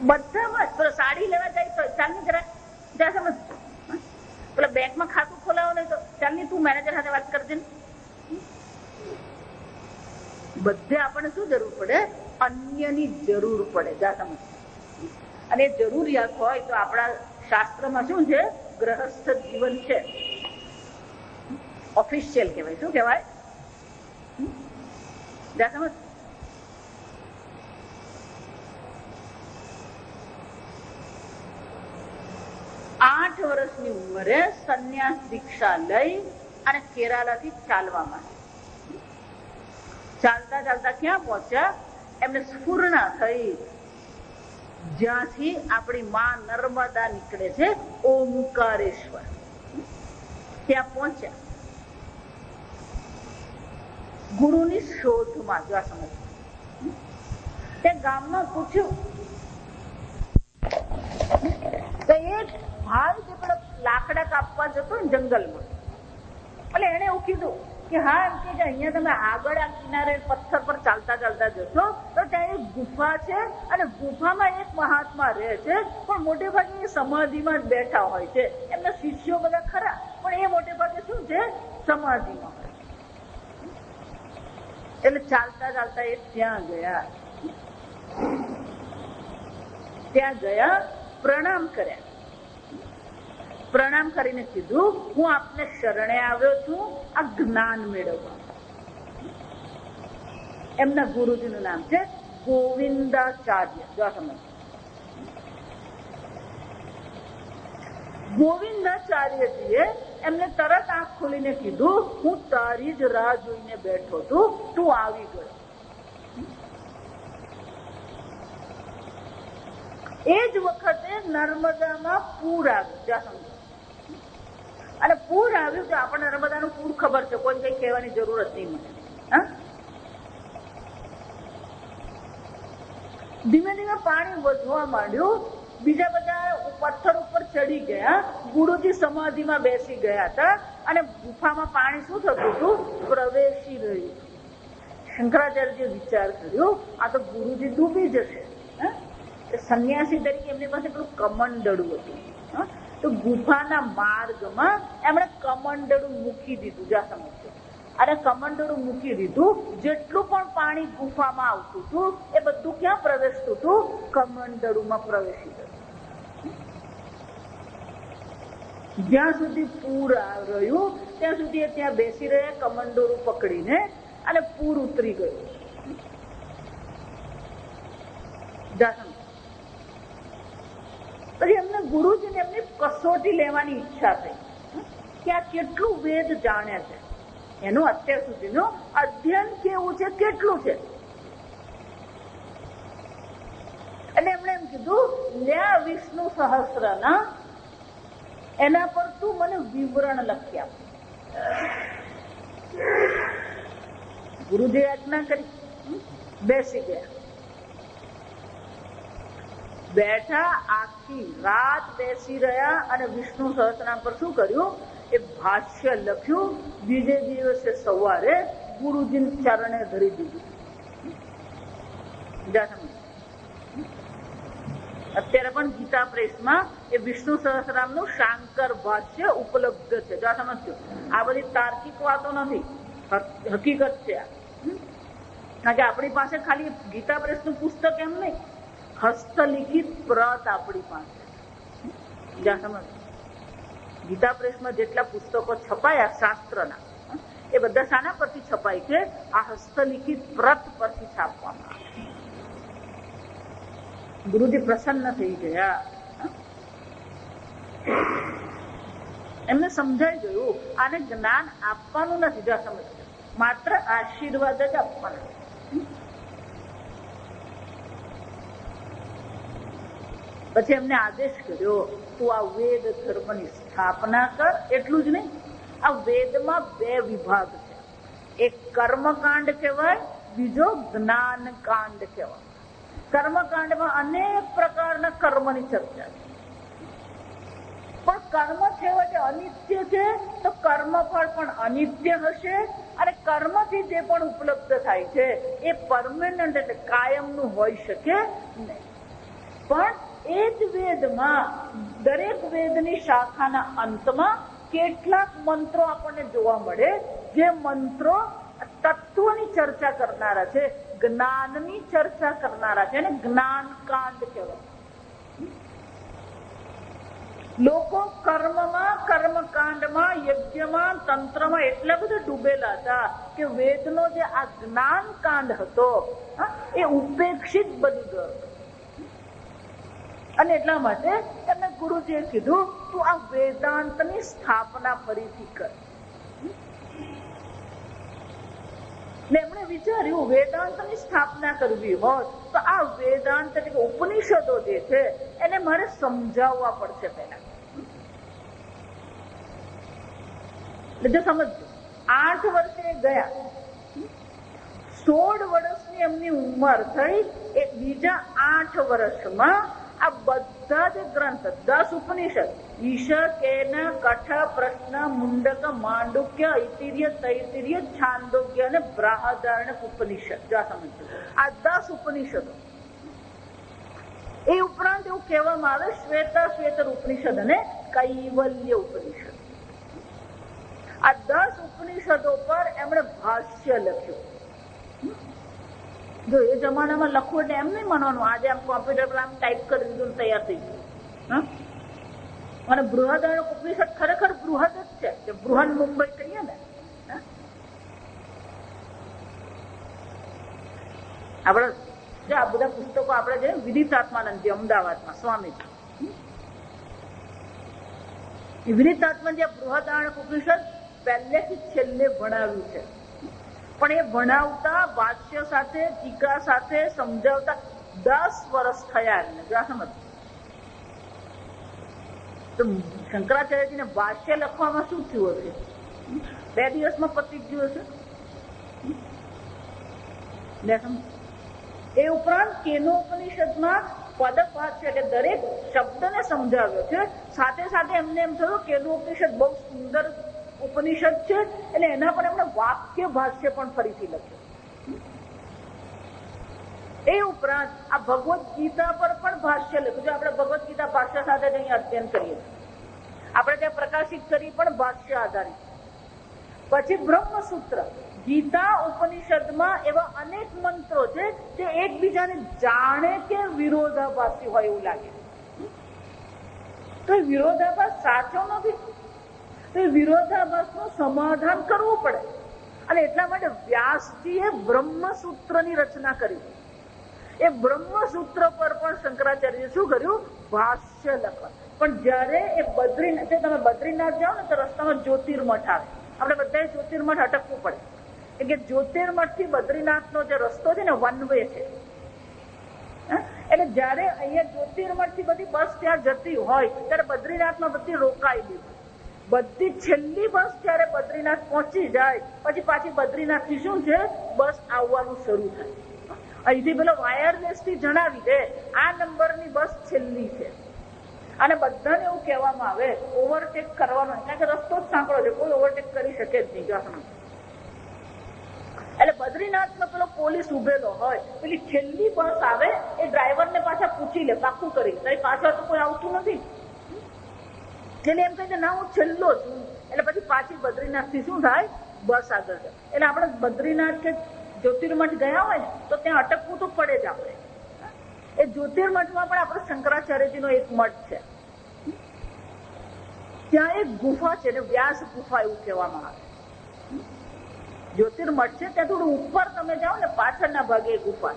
બધામાં પેલો સાડી લેવા જાય તો ચાલની જરા સમજ, પેલા બેંકમાં ખાતું ખોલાવો નહીં તો ચાલની તું મેનેજર સાથે વાત કરજે ને. બધે આપણને શું જરૂર પડે? અન્યની જરૂર પડે. જા સમજ. અને જરૂરિયાત હોય તો આપણા શાસ્ત્રમાં શું છે? ગ્રહસ્થ જીવન છે, ઓફિશિયલ કહેવાય. શું કહેવાય? જા સમજ. આઠ વર્ષની ઉંમરે સંન્યાસ દીક્ષા લઈ અને કેરાલાથી ચાલવા માંડ્યા. ચાલતા ચાલતા ક્યાં પહોંચ્યા? એમને સ્ફૂર્ણા થઈ જ્યાંથી આપણી માં નર્મદા નીકળે છે, ઓમકારેશ્વર, ત્યાં પહોંચ્યા. ગુરુની શોધમાં. જો આ સમજ. તે ગામમાં પૂછ્યું તો એક ભાઈ જે પેલો લાકડા કાપવા જતો ને જંગલમાં, એટલે એને એવું કીધું કે હા એમ કે અહીંયા તમે આગળ આ કિનારે પથ્થર પર ચાલતા ચાલતા જશો તો ત્યાં એક ગુફા છે અને ગુફામાં એક મહાત્મા રહે છે, પણ મોટે ભાગે એ સમાધિમાં જ બેઠા હોય છે. એમના શિષ્યો બધા ખરા, પણ એ મોટે ભાગે શું છે, સમાધિમાં હોય. એટલે ચાલતા ચાલતા એ ત્યાં ગયા, પ્રણામ કર્યા. પ્રણામ કરીને કીધું, હું આપને શરણે આવ્યો છું આ જ્ઞાન મેળવવા. એમના ગુરુજીનું નામ છે ગોવિંદાચાર્ય. જો સમજ, ગોવિંદાચાર્યજીએ એમને તરત આંખ ખોલીને કીધું, હું તારી જ રાહ જોઈને બેઠો છું, તું આવી ગયો. એ જ વખતે નર્મદામાં પૂર આવ્યું. જ્યાં સમજો, અને પૂર આવ્યું તો આપણને નર્મદાનું પૂર ખબર છે, કોઈ કઈ કહેવાની જરૂર જ નહીં મને. ધીમે ધીમે પાણી વધવા માંડ્યું. બીજા બધા પથ્થર ઉપર ચડી ગયા. ગુરુજી સમાધિમાં બેસી ગયા હતા અને ગુફામાં પાણી શું થતું હતું, પ્રવેશી રહ્યું. શંકરાચાર્યજીએ વિચાર કર્યો, આ તો ગુરુજી ડૂબી જશે. સંન્યાસી તરીકે એમની પાસે પેલું કમંડળું હતું, તો ગુફાના માર્ગમાં એમણે કમંડળું મૂકી દીધું. જ્યાં સમજો, અને કમંડળું મૂકી દીધું. જેટલું પણ પાણી ગુફામાં આવતું હતું એ બધું ક્યાં પ્રવેશતું હતું, કમંડળુમાં પ્રવેશી ગયું. જ્યાં સુધી પૂર રહ્યું ત્યાં સુધી ત્યાં બેસી રહ્યા કમંડળું પકડીને, અને પૂર ઉતરી ગયું. પછી એમને ગુરુજીને એમની કસોટી લેવાની ઈચ્છા થઈ કે આ કેટલું વેદ જાણે છે, એનું અત્યાર સુધીનું અધ્યયન કેવું છે, કેટલું છે. અને એમણે એમ કીધું, લ્યા વિષ્ણુ સહસ્રના એના પર તું મને વિવરણ લખી આપ. ગુરુજી આજ્ઞા કરી, બેસી ગયા. બેઠા, આખી રાત બેસી રહ્યા અને વિષ્ણુ સહસ્રનામ પર શું કર્યું, એ ભાષ્ય લખ્યું. બીજે દિવસે સવારે ગુરુજીને ચરણે ધરી દીધું. અત્યારે પણ ગીતા પ્રેસમાં એ વિષ્ણુ સહસ્રનામનું શાંકર ભાષ્ય ઉપલબ્ધ છે. જો સમજો, આ બધી તાર્કિક વાતો નથી, હકીકત છે આ. કારણ કે આપણી પાસે ખાલી ગીતા પ્રેસનું પુસ્તક એમ નહીં, હસ્તલિખિત પ્રત આપણી પાસે. જ્યાં સમજ, ગીતા પ્રેસમાં જેટલા પુસ્તકો છપાયા શાસ્ત્રના, એ બધા શાના પરથી છપાય છે, આ હસ્તલિખિત પ્રત પરથી છાપવામાં આવે. ગુરુજી પ્રસન્ન થઈ ગયા. એમને સમજાઈ ગયું આને જ્ઞાન આપવાનું નથી. જો સમજ, માત્ર આશીર્વાદ જ આપવાના. પછી એમને આદેશ કર્યો, તું આ વેદ ધર્મની સ્થાપના કર. એટલું જ નહીં, આ વેદમાં બે વિભાગ છે. એક કર્મકાંડ કહેવાય, બીજો જ્ઞાનકાંડ કહેવાય. કર્મકાંડમાં અનેક પ્રકારના કર્મની ચર્ચા છે. પણ કર્મ છેવટે અનિત્ય છે, તો કર્મફળ પણ અનિત્ય હશે. અને કર્મથી જે પણ ઉપલબ્ધ થાય છે એ પરમેનન્ટ એટલે કાયમનું હોઈ શકે નહીં. પણ એ જ વેદમાં દરેક વેદની શાખાના અંતમાં કેટલાક મંત્રો આપણને જોવા મળે, જે મંત્રો તત્વની ચર્ચા કરનારા છે, જ્ઞાનની ચર્ચા કરનારા છે, અને જ્ઞાનકાંડ કહેવાય. લોકો કર્મમાં, કર્મકાંડમાં, યજ્ઞમાં, તંત્રમાં એટલા બધા ડૂબેલા હતા કે વેદનો જે આ જ્ઞાનકાંડ હતો એ ઉપેક્ષિત બની ગયો. અને એટલા માટે એમને ગુરુજીએ કીધું, તું આ વેદાંતની સ્થાપના ફરીથી કર. એમણે વિચાર્યું, વેદાંતની સ્થાપના કરવી હોય તો આ વેદાંત એટલે ઉપનિષદો જે છે એને મારે સમજાવવા પડશે પહેલા. એટલે સમજો, 8 વર્ષે ગયા, 16 વર્ષની એમની ઉંમર થઈ. એ બીજા 8 વર્ષમાં આ બધા જ ગ્રંથ 10 ઉપનિષદ ઈશ કેન કઠ પ્રશ્ન મુંડક માંડુક્ય ઐતિર્ય તૈતિર્ય છાંદોગ્ય અને બૃહદારણ્યક ઉપનિષદ જો સમજો આ 10 ઉપનિષદો એ ઉપરાંત એવું કહેવામાં આવે શ્વેતર ઉપનિષદ અને કૈવલ્ય ઉપનિષદ આ 10 ઉપનિષદો પર એમણે ભાષ્ય લખ્યું જો એ જમાનામાં લખવું એટલે એમ નહીં માનવાનું આજે આમ કોમ્પ્યુટર પર આમ ટાઈપ કરી દીધું તૈયાર થઈ ગયું અને બૃહદારણ્યક ઉપનિષદ ખરેખર બૃહદ જ છે બૃહન મુંબઈ કહીએ ને આપણે જો આ બધા પુસ્તકો આપણે જે વિદિતાત્માનંદજી અમદાવાદમાં સ્વામી વિદિતાત્મા જે બૃહદારણ્યક ઉપનિષદ પહેલેથી છેલ્લે ભણાવ્યું છે પણ એ ભણાવતા ભાષ્ય સાથે ટીકા સાથે સમજાવતા 10 વર્ષ થયા એમને જો સમજ તો શંકરાચાર્યજીને ભાષ્ય લખવામાં શું થયું હશે 2 દિવસમાં પતી ગયું હશે એ ઉપરાંત કેનોપનિષદમાં પદભાષ્ય એટલે દરેક શબ્દને સમજાવ્યો છે સાથે સાથે એમને એમ થયું કેનોપનિષદ બહુ સુંદર ઉપનિષદ છે એટલે એના પર એમણે વાક્ય ભાષ્ય પણ ફરીથી લખ્યું એ ઉપરાંત આ ભગવદ ગીતા પર પણ ભાષ્ય લખ્યું છે આપણે ભગવદ ગીતા ભાષ્ય સાથે જ અહીંયા અધ્યયન કરીએ આપણે ત્યાં પ્રકાશિત કરી પણ ભાષ્ય આધારિત પછી બ્રહ્મસૂત્ર ગીતા ઉપનિષદમાં એવા અનેક મંત્રો છે જે એકબીજાને જાણે કે વિરોધાભાસી હોય એવું લાગે તો એ વિરોધાભાસ સાચો નથી તો એ વિરોધાભાસનું સમાધાન કરવું પડે અને એટલા માટે વ્યાસજીએ બ્રહ્મસૂત્રની રચના કરી એ બ્રહ્મસૂત્ર પર પણ શંકરાચાર્યએ શું કર્યું ભાષ્ય લખવા પણ જયારે એ બદ્રીનાથ તમે બદ્રીનાથ જાઓ ને તો રસ્તામાં જ્યોતિર્મઠ આવે આપણે બધા જ્યોતિર્મઠ અટકવું પડે કે જ્યોતિર્મઠ થી બદ્રીનાથનો જે રસ્તો છે ને વન વે છે એટલે જયારે અહીંયા જ્યોતિર્મઠ થી બધી બસ ત્યાં જતી હોય ત્યારે બદ્રીનાથમાં બધી રોકાઈ દીધી બધી છેલ્લી બસ જયારે બદ્રીનાથ પહોંચી જાય પછી પાછી બદ્રીનાથ થી શું છે બસ આવવાનું શરૂ થાય અહીંથી પેલો વાયરલેસ થી જણાવી દે આ નંબરની બસ છેલ્લી છે અને બધાને એવું કહેવામાં આવે ઓવરટેક કરવાનો કારણ કે રસ્તો જ સાંકળો છે કોઈ ઓવરટેક કરી શકે જ નહીં એટલે બદ્રીનાથમાં પેલો પોલીસ ઉભેલો હોય પેલી છેલ્લી બસ આવે એ ડ્રાઈવરને પાછા પૂછી લે પાકું કરી તારી પાછળ તો કોઈ આવતું નથી એટલે એમ કહે છે ના હું છેલ્લો છું એટલે પછી પાછી બદ્રીનાથ થી શું થાય બસ આગળ જાય એટલે આપણે બદ્રીનાથ કે જ્યોતિર્મઠ ગયા હોય ને તો ત્યાં અટકવું તો પડે જ આપણે એ જ્યોતિર્મઠમાં પણ આપણો શંકરાચાર્યજીનો એક મઠ છે ત્યાં એક ગુફા છે ને વ્યાસ ગુફા એવું કહેવામાં આવે જ્યોતિર્મઠ છે ત્યાં થોડું ઉપર તમે જાઓ ને પાછળના ભાગે ગુફા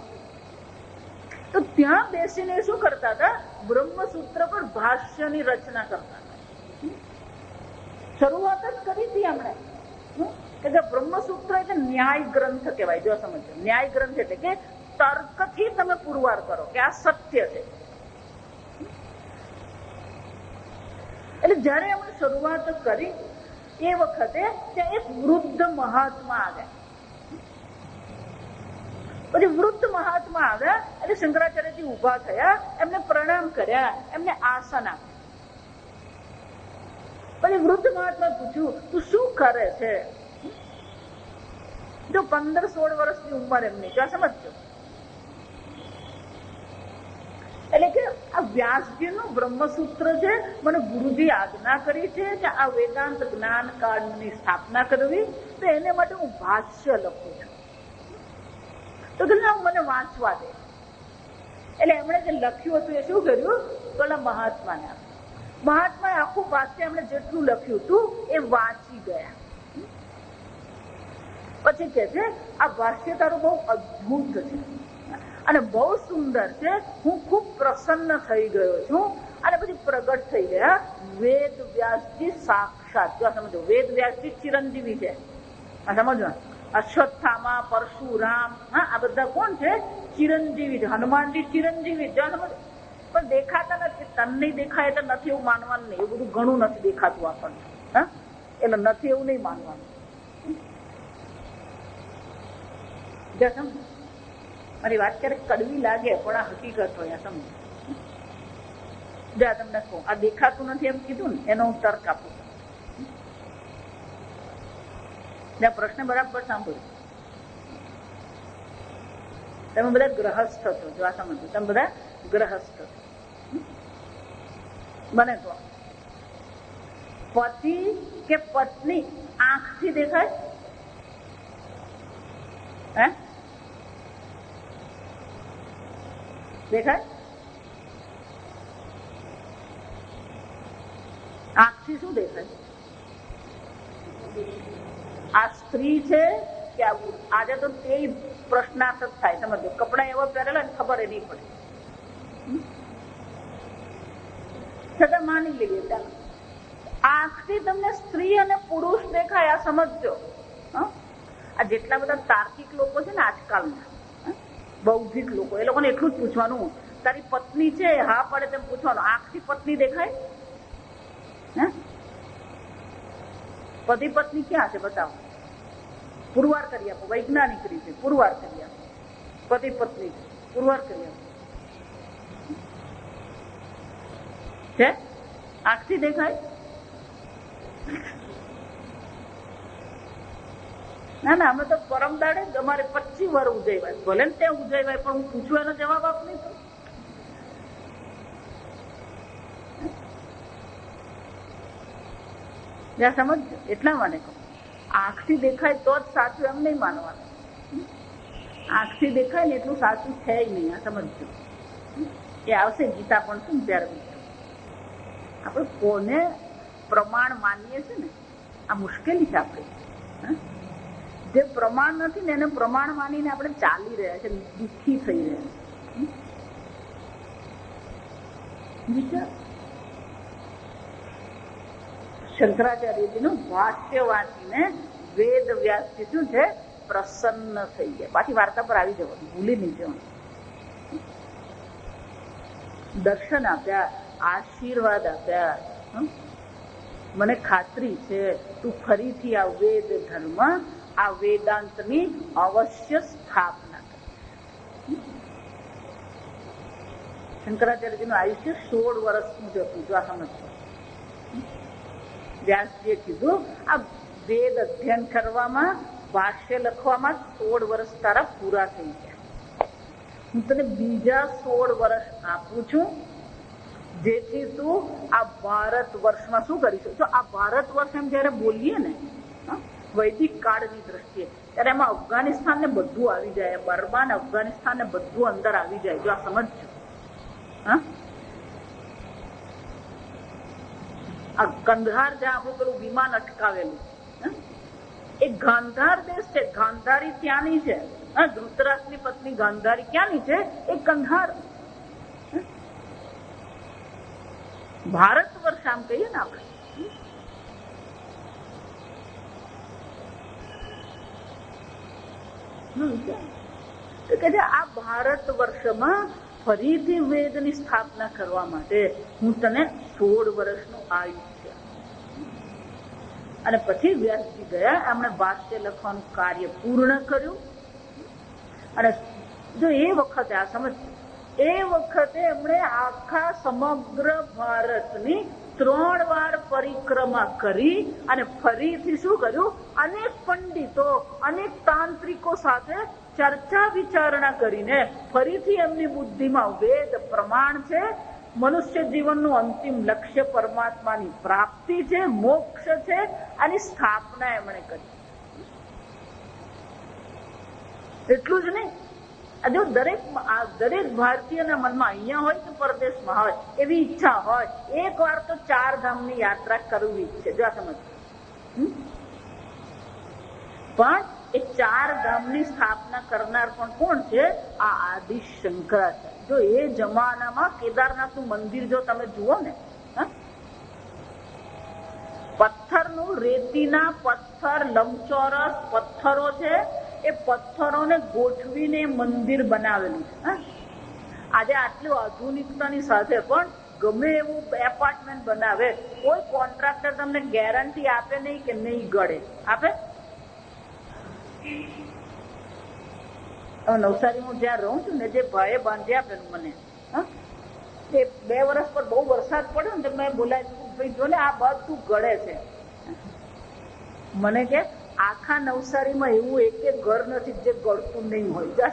તો ત્યાં બેસીને શું કરતા હતા બ્રહ્મસૂત્ર પર ભાષ્યની રચના કરતા શરૂઆત જ કરી હતી એમણે કે બ્રહ્મસૂત્ર એટલે ન્યાય ગ્રંથ કહેવાય જો સમજો ન્યાય ગ્રંથ એટલે કે તર્કથી તમે પુરવાર કરો કે આ સત્ય છે એટલે જયારે એમણે શરૂઆત કરી એ વખતે ત્યાં એક વૃદ્ધ મહાત્મા આવ્યા પછી વૃદ્ધ મહાત્મા આવ્યા એટલે શંકરાચાર્યજી ઉભા થયા એમને પ્રણામ કર્યા એમને આસન આપ્યું પછી વૃદ્ધ મહાત્મા પૂછ્યું તું શું કરે છે જો 15-16 વર્ષની ઉંમર એમની જો સમજજો એટલે કે આ વ્યાસજીનું બ્રહ્મસૂત્ર છે મને ગુરુજી આજ્ઞા કરી છે કે આ વેદાંત જ્ઞાન કાળની સ્થાપના કરવી તો એને માટે હું ભાષ્ય લખું છું તો કે મને વાંચવા દે એટલે એમણે જે લખ્યું હતું એ શું કર્યું પેલા મહાત્માને મહાત્માએ આખું ભાષ્ય એમણે જેટલું લખ્યું હતું એ વાંચી ગયા પછી કે છે આ ભાષ્ય તારું બહુ અદભુત છે અને બહુ સુંદર છે હું ખૂબ પ્રસન્ન થઈ ગયો છું અને પછી પ્રગટ થઈ ગયા વેદ વ્યાસજી સાક્ષાત જો સમજો વેદ વ્યાસજી ચિરંજીવી છે આ સમજો અશ્વત્થામા પરશુરામ આ બધા કોણ છે ચિરંજીવી છે હનુમાનજી ચિરંજીવી જો સમજો પણ દેખાતા નથી તન નહીં દેખાય એટલે નથી એવું માનવાનું નહીં એવું બધું ઘણું નથી દેખાતું આપણને એટલે નથી એવું નહીં માનવાનું મારી વાત ક્યારેક કડવી લાગે પણ આ હકીકત હોય સમજો જો આ તમને કહું, આ દેખાતું નથી એમ કીધું ને, એનો હું તર્ક આપું. પ્રશ્ન બરાબર સાંભળ્યો. તમે બધા ગ્રહસ્થ છો, જો આ સમજો, તમે બધા ગ્રહસ્થ છો. મને કહો, પતિ કે પત્ની આંખથી દેખાય? હે, દેખાય? આંખથી શું દેખાય? આ સ્ત્રી છે કે આજે તો તે પ્રશ્નાર્થ જ થાય. સમજો, કપડા એવા પહેરેલા ને ખબર નહીં પડે, છતાં માની લઈએ. ચાલો, આંખથી તમને સ્ત્રી અને પુરુષ દેખાય, આ સમજો. આ જેટલા બધા તાર્કિક લોકો છે ને આજકાલના, બૌદ્ધિક લોકો, એ લોકોને એટલું જ પૂછવાનું, તારી પત્ની છે? હા પડે તેમ પૂછવાનું, આંખથી પત્ની દેખાય? પતિ પત્ની ક્યાં છે બતાવો, પુરવાર કરી આપો. વૈજ્ઞાનિક રીતે પુરવાર કરી આપો. પતિ પત્ની પુરવાર કરી આપો. છે? આંખથી દેખાય? ના ના, અમે તો પરમ દાડે જ અમારે 25 વાર ઉજવાય, ભલે ને ત્યાં ઉજવાય, પણ હું પૂછું એનો જવાબ આપ નહીં તો. સમજ, એટલા મને કહું, આંખથી દેખાય તો જ સાચું એમ નહીં માનવાનું. આંખથી દેખાય ને એટલું સાચું છે નહીં, આ સમજજો. એ આવશે ગીતા પણ શું ત્યારે. આપણે કોને પ્રમાણ માનીએ છીએ ને, આ મુશ્કેલી છે. આપણે જે પ્રમાણ નથી ને એને પ્રમાણ માનીને આપણે ચાલી રહ્યા છે, દુઃખી થઈ રહ્યા છે. શંકરાચાર્યજીનું ભાષ્ય વાંચીને વેદ વ્યાસજી શું છે, પ્રસન્ન થઈ ગયા. પાછી વાર્તા પર આવી જવાનું, ભૂલી નહીં જવાનું. દર્શન આપ્યા, આશીર્વાદ આપ્યા. મને ખાતરી છે તું ફરીથી આ વેદ ધર્મ, આ વેદાંતની અવશ્ય સ્થાપના કર. શંકરાચાર્યજીનું આયુષ્ય 16 વર્ષનું જ હતું. જો આ સમજો, વ્યાસજીએ કીધું આ વેદ અધ્યયન કરવામાં, ભાષ્ય લખવામાં 16 વર્ષ તારા પૂરા થઈ ગયા. હું તને બીજા 16 વર્ષ આપું છું, જેથી તું આ ભારત વર્ષમાં શું કરીશું. જો આ ભારત વર્ષ એમ જયારે બોલીએ ને વૈદિક કાળની દ્રષ્ટિએ, ત્યારે એમાં અફઘાનિસ્તાન ને બધું આવી જાય, બર્મા ને અફઘાનિસ્તાન ને બધું અંદર આવી જાય. જો આ સમજજો. આ કંધાર જ્યાં આપણું પેલું વિમાન અટકાવેલું, એ ગાંધાર દેશ છે. ગાંધારી ત્યાંની છે. ધૃતરાષ્ટ્રની પત્ની ગાંધારી ક્યાંની છે? એ કંધાર. ભારત વર્ષ આમ કહીએ ને આપણે. કે આ ભારત વર્ષમાં ફરીથી વેદની સ્થાપના કરવા માટે હું તને 16 વર્ષનું આયુષ્ય. અને પછી વ્યાસજી ગયા, એમણે ભાષ્ય લખવાનું કાર્ય પૂર્ણ કર્યું. અને જો એ વખતે આ સમજ, એ વખતે એમણે આખા સમગ્ર ભારતની 3 વાર પરિક્રમા કરી અને ફરીથી શું કર્યું, અનેક પંડિતો, અનેક તાંત્રિકો સાથે ચર્ચા વિચારણા કરીને ફરીથી એમની બુદ્ધિમાં વેદ પ્રમાણ છે, મનુષ્ય જીવનનું અંતિમ લક્ષ્ય પરમાત્માની પ્રાપ્તિ છે, મોક્ષ છે, આની સ્થાપના એમણે કરી. એટલું જ નહીં, જો દરેક ભારતીયના મનમાં અહીંયા હોય કે પરદેશમાં હોય એવી ઈચ્છા હોય, એક વાર તો 4 ધામની યાત્રા કરવી છે. જો આ સમજ, પણ એ 4 ધામની સ્થાપના કરનાર પણ કોણ છે? આ આદિ શંકરાચાર્ય. જો એ જમાનામાં કેદારનાથનું મંદિર જો તમે જુઓ ને, પથ્થરનું, રેતીના પથ્થર, લંબચોરસ પથ્થરો છે, એ પથ્થરોને ગોઠવીને મંદિર બનાવેલું છે. આજે આટલી આધુનિકતાની સાથે પણ ગમે એવું એપાર્ટમેન્ટ બનાવે, કોઈ કોન્ટ્રાક્ટર તમને ગેરંટી આપે નહીં કે નહીં ગળે. આપે? નવસારી હું જ્યાં રહું છું ને, જે ભાઈએ બાંધી આપેલું મને, તે 2 વર્ષ પર બહુ વરસાદ પડ્યો ને તો મેં બોલાવ્યું, ભાઈ જો ને આ બધું ગળે છે. મને કે આખા નવસારીમાં એવું એક ઘર નથી જે ગળતું નહીં હોય.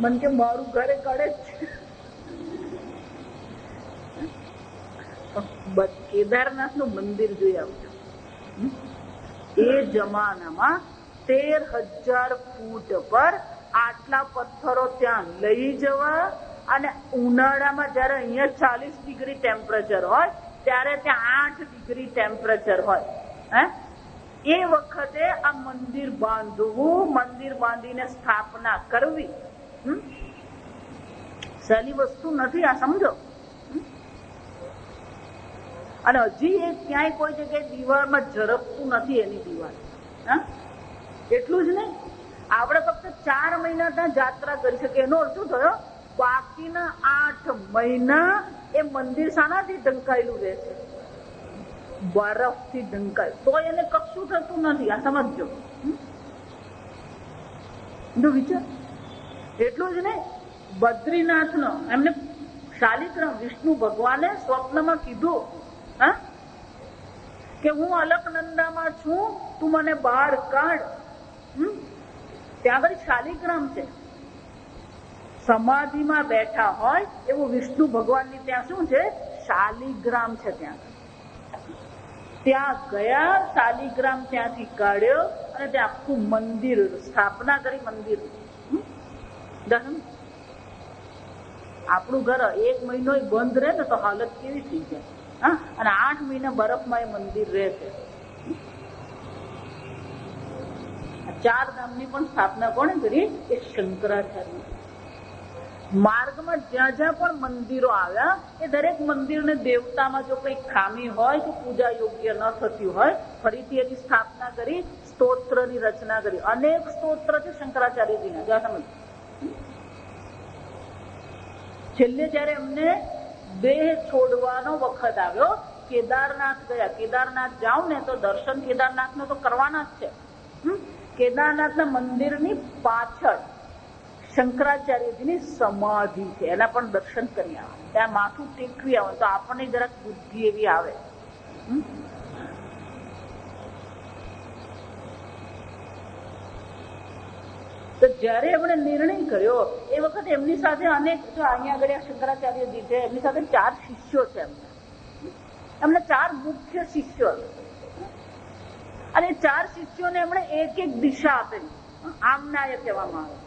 મને કે મારું ઘરે ગળે જ છે. કેદારનાથ નું મંદિર જોઈ આવજો. એ જમાનામાં 13,000 ફૂટ પર આટલા પથ્થરો ત્યાં લઈ જવા, અને ઉનાળામાં જયારે અહીંયા 40 ડિગ્રી ટેમ્પરેચર હોય ત્યારે ત્યાં 8 ડિગ્રી ટેમ્પરેચર હોય. એ વખતે આ મંદિર બાંધવું, મંદિર બાંધીને સ્થાપના કરવી સહેલી વસ્તુ નથી. આ સમજો. અને હજી એ ક્યાંય કોઈ જગ્યાએ દિવાળમાં ઝરપતું નથી એની દિવાળ. એટલું જ નહીં, આપણે ફક્ત 4 મહિના ત્યાં જાત્રા કરી શકીએ. એનો અર્થ શું થયો? બાકીના 8 મહિના એ મંદિર શાનાથી ઢંકાયેલું રહે છે? બરફથી ઢંકાય. તો એને કશું થતું નથી. આ સમજો. વિચાર. એટલું જ નહીં, બદ્રીનાથનો એમને શાલિગ્રામ વિષ્ણુ ભગવાને સ્વપ્નમાં કીધું કે હું અલકનંદામાં છું, તું મને બહાર કાઢ. ત્યાં આગળ શાલિગ્રામ છે. સમાધિમાં બેઠા હોય એવું વિષ્ણુ ભગવાનની ત્યાં શું છે? શાલિગ્રામ છે. ત્યાં ગયા, શાલિગ્રામ ત્યાંથી કાઢ્યો અને ત્યાં આખું મંદિર સ્થાપના કરી. મંદિર આપણું ઘર 1 મહિનો બંધ રહે ને તો હાલત કેવી થઈ જાય. અને 8 મહિના બરફમાં એ મંદિર રહે છે. 4 ધામની પણ સ્થાપના કોણે કરી? એ શંકરાચાર્ય. માર્ગમાં જ્યાં જ્યાં પણ મંદિરો આવ્યા એ દરેક મંદિરને દેવતામાં જો કઈ ખામી હોય કે પૂજા યોગ્ય ન થતી હોય, ફરીથી એની સ્થાપના કરી, સ્તોત્રની રચના કરી. અનેક સ્તોત્ર છે શંકરાચાર્યજીના. જો સમજ. છેલ્લે જયારે એમને દેહ છોડવાનો વખત આવ્યો, કેદારનાથ ગયા. કેદારનાથ જાવ ને તો દર્શન કેદારનાથ નો તો કરવાના જ છે. કેદારનાથના મંદિરની પાછળ શંકરાચાર્યજીની સમાધિ છે. એના પણ દર્શન કરી આવે. ત્યાં માથું ટેકવી આવે તો આપણને જરાક બુદ્ધિ એવી આવે. તો જયારે એમણે નિર્ણય કર્યો એ વખતે એમની સાથે અનેક, જો અહીંયા આગળ શંકરાચાર્યજી છે, એમની સાથે 4 શિષ્યો છે. એમને 4 મુખ્ય શિષ્યો, અને 4 શિષ્યોને એમણે એક દિશા આપેલી. આમનાય કહેવામાં આવે.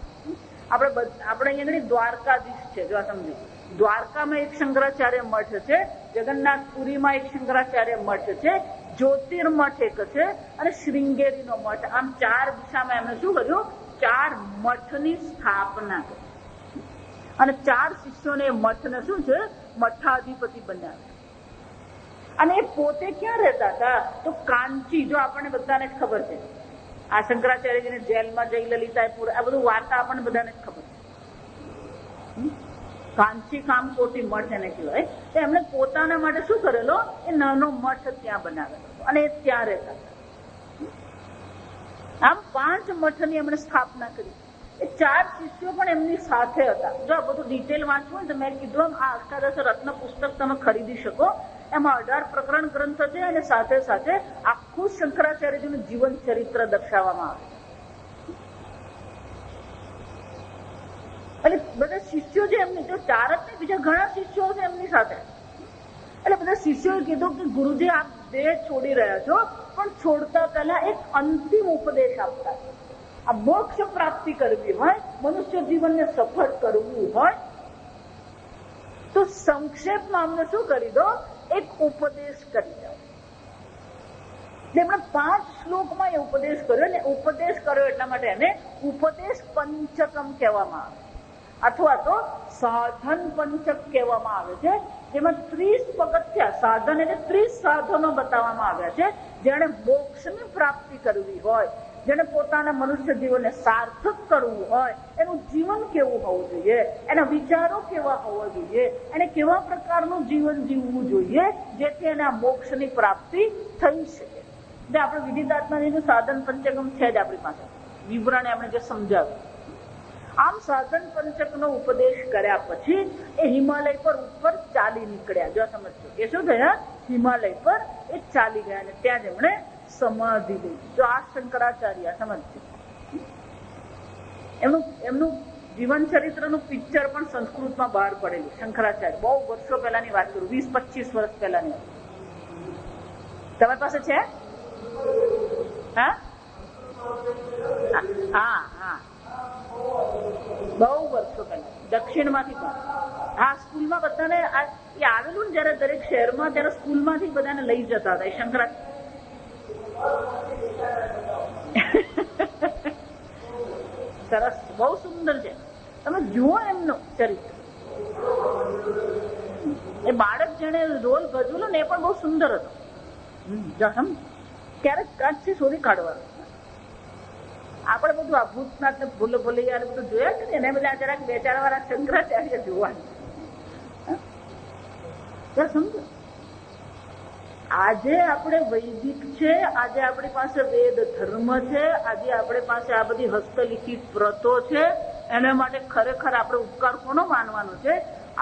આપણે અહીંયા દ્વારકાધીશ છે. જો સમજો, દ્વારકામાં એક શંકરાચાર્ય મઠ છે, જગન્નાથપુરીમાં એક શંકરાચાર્ય મઠ છે, જ્યોતિર્મઠ એક છે, અને શ્રીંગેરીનો મઠ. આમ 4 દિશામાં એમણે શું કર્યું? 4 મઠની સ્થાપના કરી. અને 4 શિષ્યોને એ મઠને શું છે? મઠાધિપતિ બનાવ્યા. અને એ પોતે ક્યાં રહેતા હતા? તો કાંચી. જો આપણને બધાને જ ખબર છે, આ શંકરાચાર્યજીને જેલમાં જઈ લલિતાપુર, આ બધું વાર્તા આપણને બધાને જ ખબર છે. કાંચી કામકોટી મઠ એને કહેવાય. તો એમણે પોતાના માટે શું કરેલો? એ નાનો મઠ ત્યાં બનાવેલો અને એ ત્યાં રહેતા હતા. આમ 5 મઠની એમણે સ્થાપના કરી. એ 4 શિષ્યો પણ એમની સાથે હતા. જો આ બધું ડિટેલ વાંચવું હોય તો મેં કીધું આ અષ્ટાદશ રત્ન પુસ્તક તમે ખરીદી શકો. એમાં 18 પ્રકરણ ગ્રંથ છે, અને સાથે સાથે આખું શંકરાચાર્યજીનું જીવન ચરિત્ર દર્શાવવામાં આવે. એટલે બધા શિષ્યો જે એમની, જો 4 જ નહીં, બીજા ઘણા શિષ્યો છે એમની સાથે. એટલે બધા શિષ્યોએ કીધું કે ગુરુજી આપ દેહ છોડી રહ્યા છો, પણ છોડતા પહેલા એક અંતિમ ઉપદેશ આપતા. આ મોક્ષ પ્રાપ્તિ કરવી હોય, મનુષ્ય જીવનને સફળ કરવું હોય તો સંક્ષેપમાં અમને શું કરી દો? એક ઉપદેશ કરી દો. એમણે 5 શ્લોકમાં એ ઉપદેશ કર્યો. ને ઉપદેશ કર્યો એટલા માટે એને ઉપદેશ પંચકમ કહેવામાં આવે, અથવા તો સાધન પંચક કહેવામાં આવે છે. જેમાં 30 પગથિયા સાધન એટલે 30 સાધનો બતાવવામાં આવ્યા છે. જેને મોક્ષની પ્રાપ્તિ કરવી હોય, જેને પોતાના મનુષ્ય જીવનને સાર્થક કરવું હોય, એનું જીવન કેવું હોવું જોઈએ, એના વિચારો કેવા હોવા જોઈએ, એને કેવા પ્રકારનું જીવન જીવવું જોઈએ જેથી એને આ મોક્ષની પ્રાપ્તિ થઈ શકે. આપણે વિદિતાત્માજીનું સાધન પંચકમ છે જ આપણી પાસે. વિવરણ એમણે જે સમજાવ્યું. આમ સાધન પંચકનો ઉપદેશ કર્યા પછી એ હિમાલય પર ઉપર ચાલી નીકળ્યા. જો સમજજો, એ શું થયા? હિમાલય પર એ ચાલી ગયા અને ત્યાં જ એમણે સમાધિ લીધી. જો આ શંકરાચાર્ય સમજજો, એમનું જીવન ચરિત્રનું પિક્ચર પણ સંસ્કૃતમાં બહાર પડેલું. શંકરાચાર્ય બહુ વર્ષો પહેલાની વાત કરું, 20-25 વર્ષ પહેલાની. તમારી પાસે છે? હા હા હા, બહુ વર્ષો પહેલા દક્ષિણમાંથી પણ. હા, સ્કૂલમાં બધાને એ આવેલું ને જયારે દરેક શહેરમાં, ત્યારે સ્કૂલમાંથી બધાને લઈ જતા હતા. સરસ, બહુ સુંદર છે. તમે જુઓ એમનું ચરિત્ર. એ બાળક જેને રોલ ભજવેલો ને એ પણ બહુ સુંદર હતો. ક્યારેક કાચથી શોધી કાઢવાનું. આપણે બધું આ ભૂતનાથ ને ભૂલ ભૂલૈયા બધું જોયા છે ને, એને બધા જરાક બે ચાર વાર શંકરાચાર્ય જોવાનું. સમજો, આજે આપણે વૈદિક છે, આજે આપણી પાસે વેદ ધર્મ છે, આજે આપણી પાસે આ બધી હસ્તલિખિત પ્રતો છે. એના માટે ખરેખર આપણે ઉપકાર કોનો માનવાનો છે?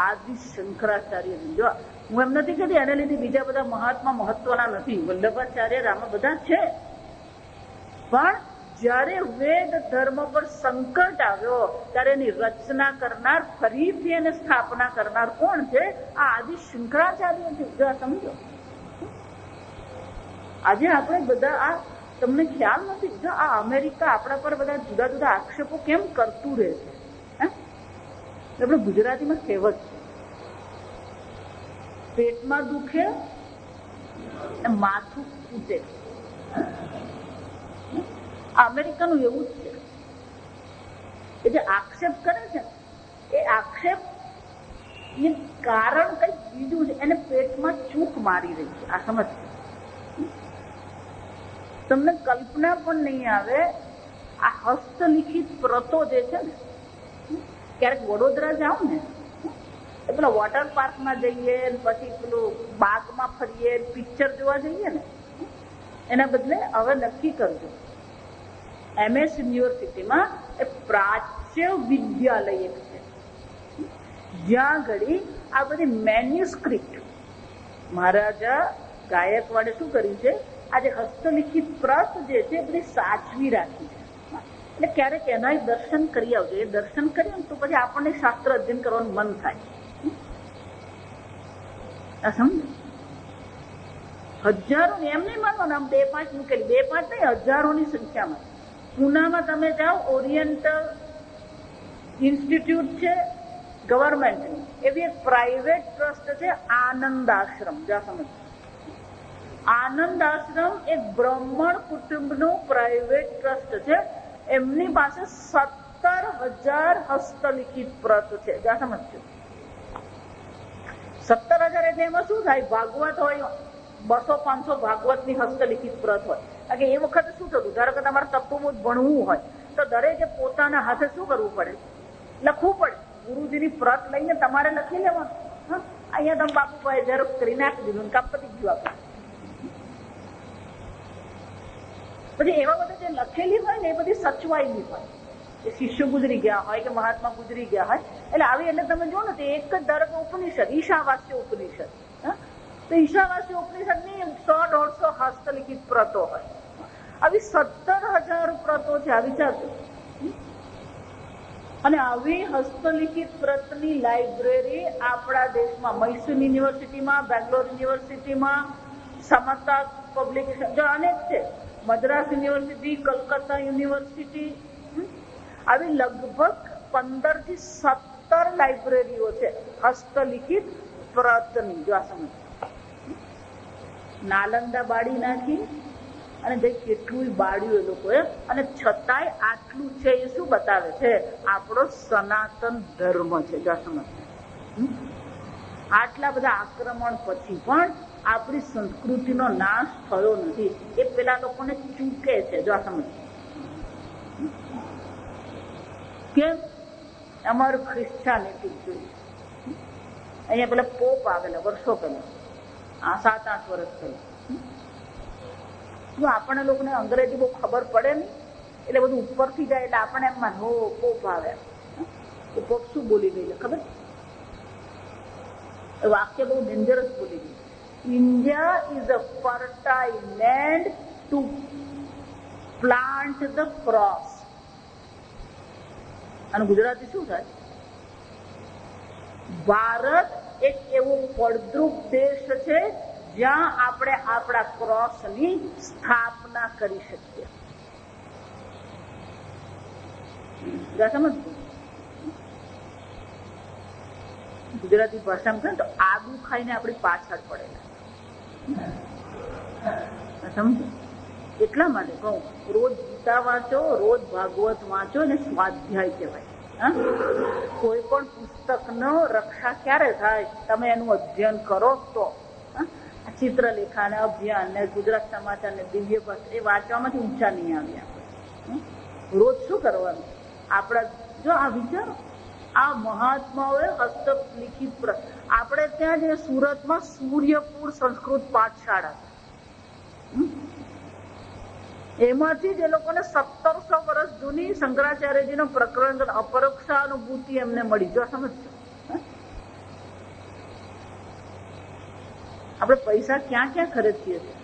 આદિ શંકરાચાર્ય. જો હું એમ નથી કહેતી એને લીધે બીજા બધા મહાત્મા મહત્વના નથી, વલ્લભાચાર્ય રામ બધા છે, પણ જયારે વેદ ધર્મ પર સંકટ આવ્યો ત્યારે એની રચના કરનાર, ફરીથી એને સ્થાપના કરનાર કોણ છે? આ આદિ શંકરાચાર્ય છે. જો સમજો, આજે આપણે બધા આ, તમને ખ્યાલ નથી, જો આ અમેરિકા આપણા પર બધા જુદા જુદા આક્ષેપો કેમ કરતું રહે છે? આપણે ગુજરાતીમાં કહેવત છે, પેટમાં દુખે માથું ફૂટે. અમેરિકાનું એવું જ છે. એ જે આક્ષેપ કરે છે એ આક્ષેપ એ કારણ કઈ બીજું છે, એને પેટમાં ચૂક મારી રહી છે. આ સમજ, તમને કલ્પના પણ નહીં આવે. આ હસ્તલિખિત પ્રતો જે છે ને, ક્યારેક વડોદરા જાવ ને, એ પેલા વોટર પાર્કમાં જઈએ, પછી પેલું બાગમાં ફરીએ, પિક્ચર જોવા જઈએ ને, એના બદલે હવે નક્કી કરજો, MS યુનિવર્સિટીમાં એ પ્રાચ્ય વિદ્યાલય એક છે, જ્યાં ઘડી આ બધી મેન્યુસ્ક્રિપ્ટ મહારાજા ગાયકવાડે શું કર્યું છે, આજે હસ્તલિખિત પ્રત જે છે એ બધી સાચવી રાખી છે. એટલે ક્યારેક એના દર્શન કરી આવજો. એ દર્શન કરીએ ને તો પછી આપણને શાસ્ત્ર અધ્યયન કરવાનું મન થાય. સમજો, હજારો, એમ નહીં માનવાનું આમ 2-5 મૂકેલી, 2-5 નહીં, હજારોની સંખ્યામાં. પુનામાં તમે જાઓ, ઓરિએન્ટલ ઇન્સ્ટિટ્યૂટ છે ગવર્મેન્ટની, એવી એક પ્રાઇવેટ ટ્રસ્ટ છે આનંદ આશ્રમ. જ્યાં સમજ, આનંદ આશ્રમ એક બ્રાહ્મણ કુટુંબનું પ્રાઇવેટ ટ્રસ્ટ છે. એમની પાસે 17,000 હસ્તલિખિત પ્રત છે. જ્યાં સમજો, 17,000 એટલે એમાં શું થાય? ભાગવત હોય 200-500 ભાગવતની હસ્તલિખિત પ્રત હોય. કારણ કે એ વખતે શું થતું, ધારો કે તમારે તત્વબોધ ભણવું હોય તો દરેકે પોતાના હાથે શું કરવું પડે? લખવું પડે. ગુરુજીની પ્રત લઈને તમારે લખી લેવાનું. અહીંયા તમે બાપુભાઈ ઝેરોક્ષ કરી નાખી દીધું, કામ પતી ગયું આપણે. પછી એવા બધા જે લખેલી હોય ને એ બધી સચવાયેલી હોય. એ શિષ્યો ગુજરી ગયા હોય કે મહાત્મા ગુજરી ગયા હોય, એટલે આવી, એટલે તમે જો ને, એક જ ધારો કે ઉપનિષદ, ઈશાવાસ્ય ઉપનિષદ, તો ઈશાવાસ્ય ઉપનિષદની 100-150 હસ્તલિખિત પ્રતો હોય. આવી 17,000 પ્રતો છે. આ વિચારજો. અને આવી હસ્તલિખિત પ્રતની લાઇબ્રેરી આપણા દેશમાં મૈસૂર યુનિવર્સિટીમાં, બેંગ્લોર યુનિવર્સિટીમાં, સમતા પબ્લિકેશન જો અનેક છે, મદ્રાસ યુનિવર્સિટી, કલકત્તા યુનિવર્સિટી, આવી લગભગ 15 થી 17 લાઇબ્રેરીઓ છે હસ્તલિખિત પ્રતની. જો આ સમજ, નાલંદા બાળી નાખી અને કેટલું બાળ્યું એ લોકોએ, અને છતાંય આટલું છે. એ શું બતાવે છે? આપણો સનાતન ધર્મ છે. જો સમજ, આટલા બધા આક્રમણ પછી પણ આપણી સંસ્કૃતિનો નાશ થયો નથી. એ પેલા લોકોને ચૂકે છે. જો સમજ, કેમ? અમારું ખ્રિશ્ચાનિટી જોયું. અહીંયા પેલા પોપ આવેલા વર્ષો પહેલા, 7-8 વર્ષ પહેલા. જો આપણને લોકોને અંગ્રેજી બહુ ખબર પડે નહીં, એટલે બધું ઉપરથી જાય એટલે આપણે એમ માન હો પોપ આવે. એ પોપ શું બોલી ગઈ ખબર? એ વાક્ય બહુ ડેન્જરસ બોલી ગઈ. India is a fertile land two plant the cross. અને ગુજરાતી શું થાય? ભારત એક એવો ફળદ્રુપ દેશ છે જ્યાં આપણે આપણા ક્રોસની સ્થાપના કરી શકીએ. સમજ? ગુજરાતી ભાષામાં કહે તો આદુ ખાઈને આપણી પાછળ પડેલા. સમજો? એટલા માટે કહું, રોજ ગીતા વાંચો, રોજ ભાગવત વાંચો ને સ્વાધ્યાય કહેવાય. કોઈ પણ પુસ્તકનો રક્ષા ક્યારે થાય? તમે એનું અધ્યયન કરો તો. ચિત્રલેખા ને અભિયાન ને ગુજરાત સમાચાર ને દિવ્ય ભાષા એ વાંચવામાંથી ઊંચા નહીં આવ્યા. રોજ શું કરવાનું? આપણા જો આ વિચારો, આ મહાત્માઓએ હસ્તલિખિત આપણે ત્યાં જે સુરતમાં સૂર્યકુળ સંસ્કૃત પાઠશાળા, એમાંથી જ એ લોકોને 1700 વર્ષ જૂની શંકરાચાર્યજીનો પ્રકરણ અપરોક્ષાનુભૂતિ એમને મળી. જો સમજજો, આપણે પૈસા ક્યાં ક્યાં ખર્ચીએ છીએ.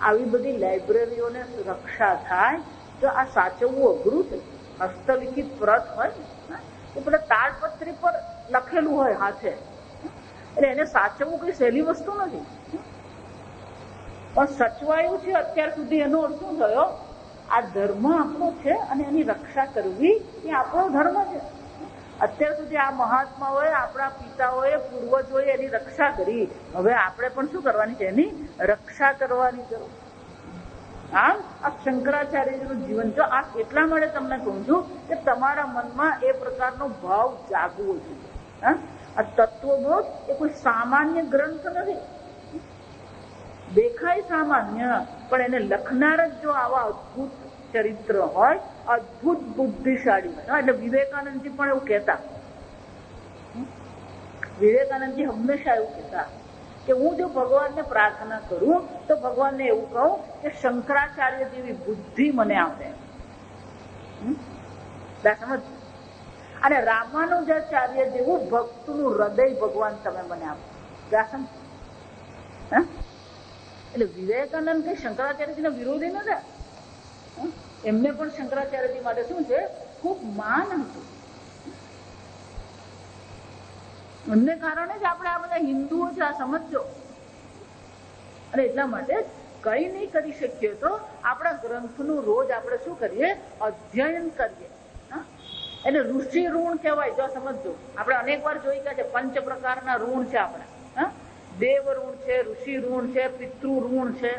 આવી બધી લાઇબ્રેરીઓને રક્ષા થાય તો આ સાચવવું અઘરું છે. હસ્તલિખિત પ્રત હોય એ પેલા તાડપત્રી પર લખેલું હોય હાથે, એટલે એને સાચવવું કઈ સહેલી વસ્તુ નથી. પણ સચવાયું છે અત્યાર સુધી. એનો અર્થ શું થયો? આ ધર્મ આપણો છે અને એની રક્ષા કરવી એ આપણો ધર્મ છે. અત્યાર સુધી આ મહાત્માઓએ, આપણા પિતાઓએ, પૂર્વજોએ એની રક્ષા કરી. હવે આપણે પણ શું કરવાની છે? એની રક્ષા કરવાની જરૂર. આમ આ શંકરાચાર્યજીનું જીવન, જો આ એટલા માટે તમને કહું છું કે તમારા મનમાં એ પ્રકારનો ભાવ જાગવો જોઈએ. આ તત્વબોધ એ કોઈ સામાન્ય ગ્રંથ નથી. દેખાય સામાન્ય, પણ એને લખનાર જ જો આવા અદભુત ચરિત્ર હોય, અદભુત બુદ્ધિશાળી હોય. એટલે વિવેકાનંદજી પણ એવું કહેતા. વિવેકાનંદજી હંમેશા એવું કહેતા કે હું જો ભગવાનને પ્રાર્થના કરું તો ભગવાનને એવું કહું કે શંકરાચાર્ય જેવી બુદ્ધિ મને આપે. સમજ? અને રામાનુજાચાર્ય જેવું ભક્તનું હૃદય ભગવાન તમે મને આપો. સમજ? એટલે વિવેકાનંદ કઈ શંકરાચાર્યજીના વિરોધી નતા. એમને પણ શંકરાચાર્યજી માટે શું છે? ખૂબ માન હતું. એમને કારણે જ આપણે આ બધા હિન્દુઓ છે, આ સમજો. અને એટલા માટે કઈ નહીં કરી શકીએ તો આપણા ગ્રંથનું રોજ આપણે શું કરીએ? અધ્યયન કરીએ. એટલે ઋષિ ઋણ કહેવાય. જો સમજો, આપણે અનેક વાર જોઈ ગયા છે 5 પ્રકારના ઋણ છે આપણા. દેવ ઋણ છે, ઋષિ ઋણ છે, પિતૃ ઋણ છે.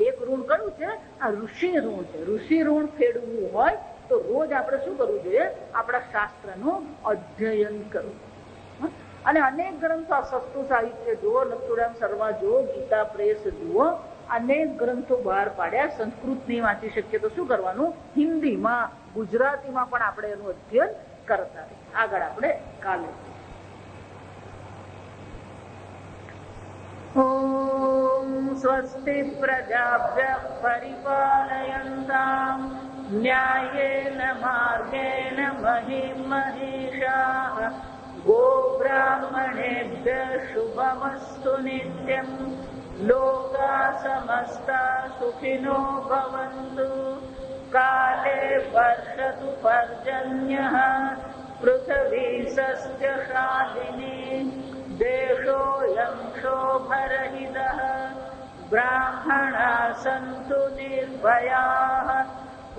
એક ઋણ કયું છે? આ ઋષિ ઋણ છે. ઋષિ ઋણ ફેરવવું હોય તો રોજ આપણે શું કરવું જોઈએ? આપણા શાસ્ત્રનું અધ્યયન કરવું. અને અનેક ગ્રંથો, સસ્તું સાહિત્ય જુઓ, નથુરામ શર્મા જુઓ, ગીતા પ્રેસ જુઓ, અનેક ગ્રંથો બહાર પાડ્યા. સંસ્કૃત નહીં વાંચી શકીએ તો શું કરવાનું? હિન્દીમાં, ગુજરાતીમાં પણ આપણે એનું અધ્યયન કરતા રહીએ. આગળ આપણે કાલે. ઓમ સ્વસ્તિ પ્રજાભ્યઃ પરિપાલયન્તાં ન્યાયેન માર્ગેણ મહિં મહિષાઃ ગોબ્રાહ્મણેભ્યઃ શુભમસ્તુ નિત્યં લોકા સમસ્તા સુખિનો ભવन्तુ કાલે વર્ષતુ પર્જન્યઃ પૃથ્વી સસ્યશાલિની દેશોऽયં ક્ષોભરહિતઃ બ્રાહ્મણાः સन्तુ નિર્ભયાः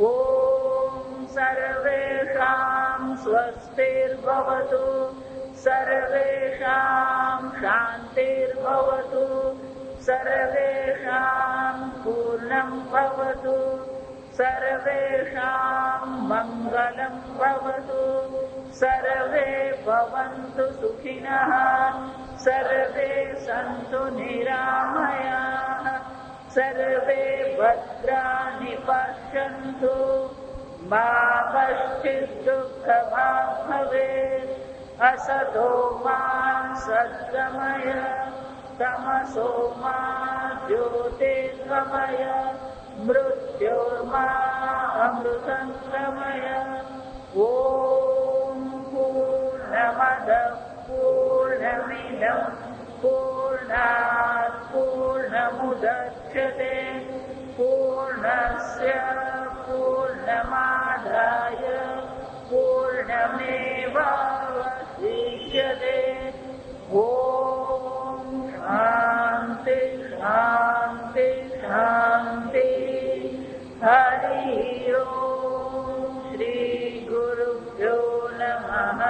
ઓમ સર્વેષાં સ્વસ્તિર્ભવતુ સર્વેષાં શાંતિર્ભવતુ સર્વેષાં પૂર્ણં ભવતુ સર્વેષાં મંગલં ભવતુ સર્વે ભવन्तુ સુખિનઃ સર્વે સन्तુ નિરામયાઃ સર્વે ભદ્રાણિ પશ્યन्तુ મા કશ્ચિत् દુઃખભાગ્ ભવેत् असतो मा सद्गमय तमसो मा ज्योतिर्गमय मृत्योर्मामृतङ्गमय ॐ पूर्णमदः पूर्णमिदं पूर्णात् पूर्णमुदच्यते पूर्णस्य पूर्णमादाय पूर्णमेवावशिष्यते ॐ शान्ति शान्ति शान्ति हरि ओम श्री गुरुभ्यो नमः।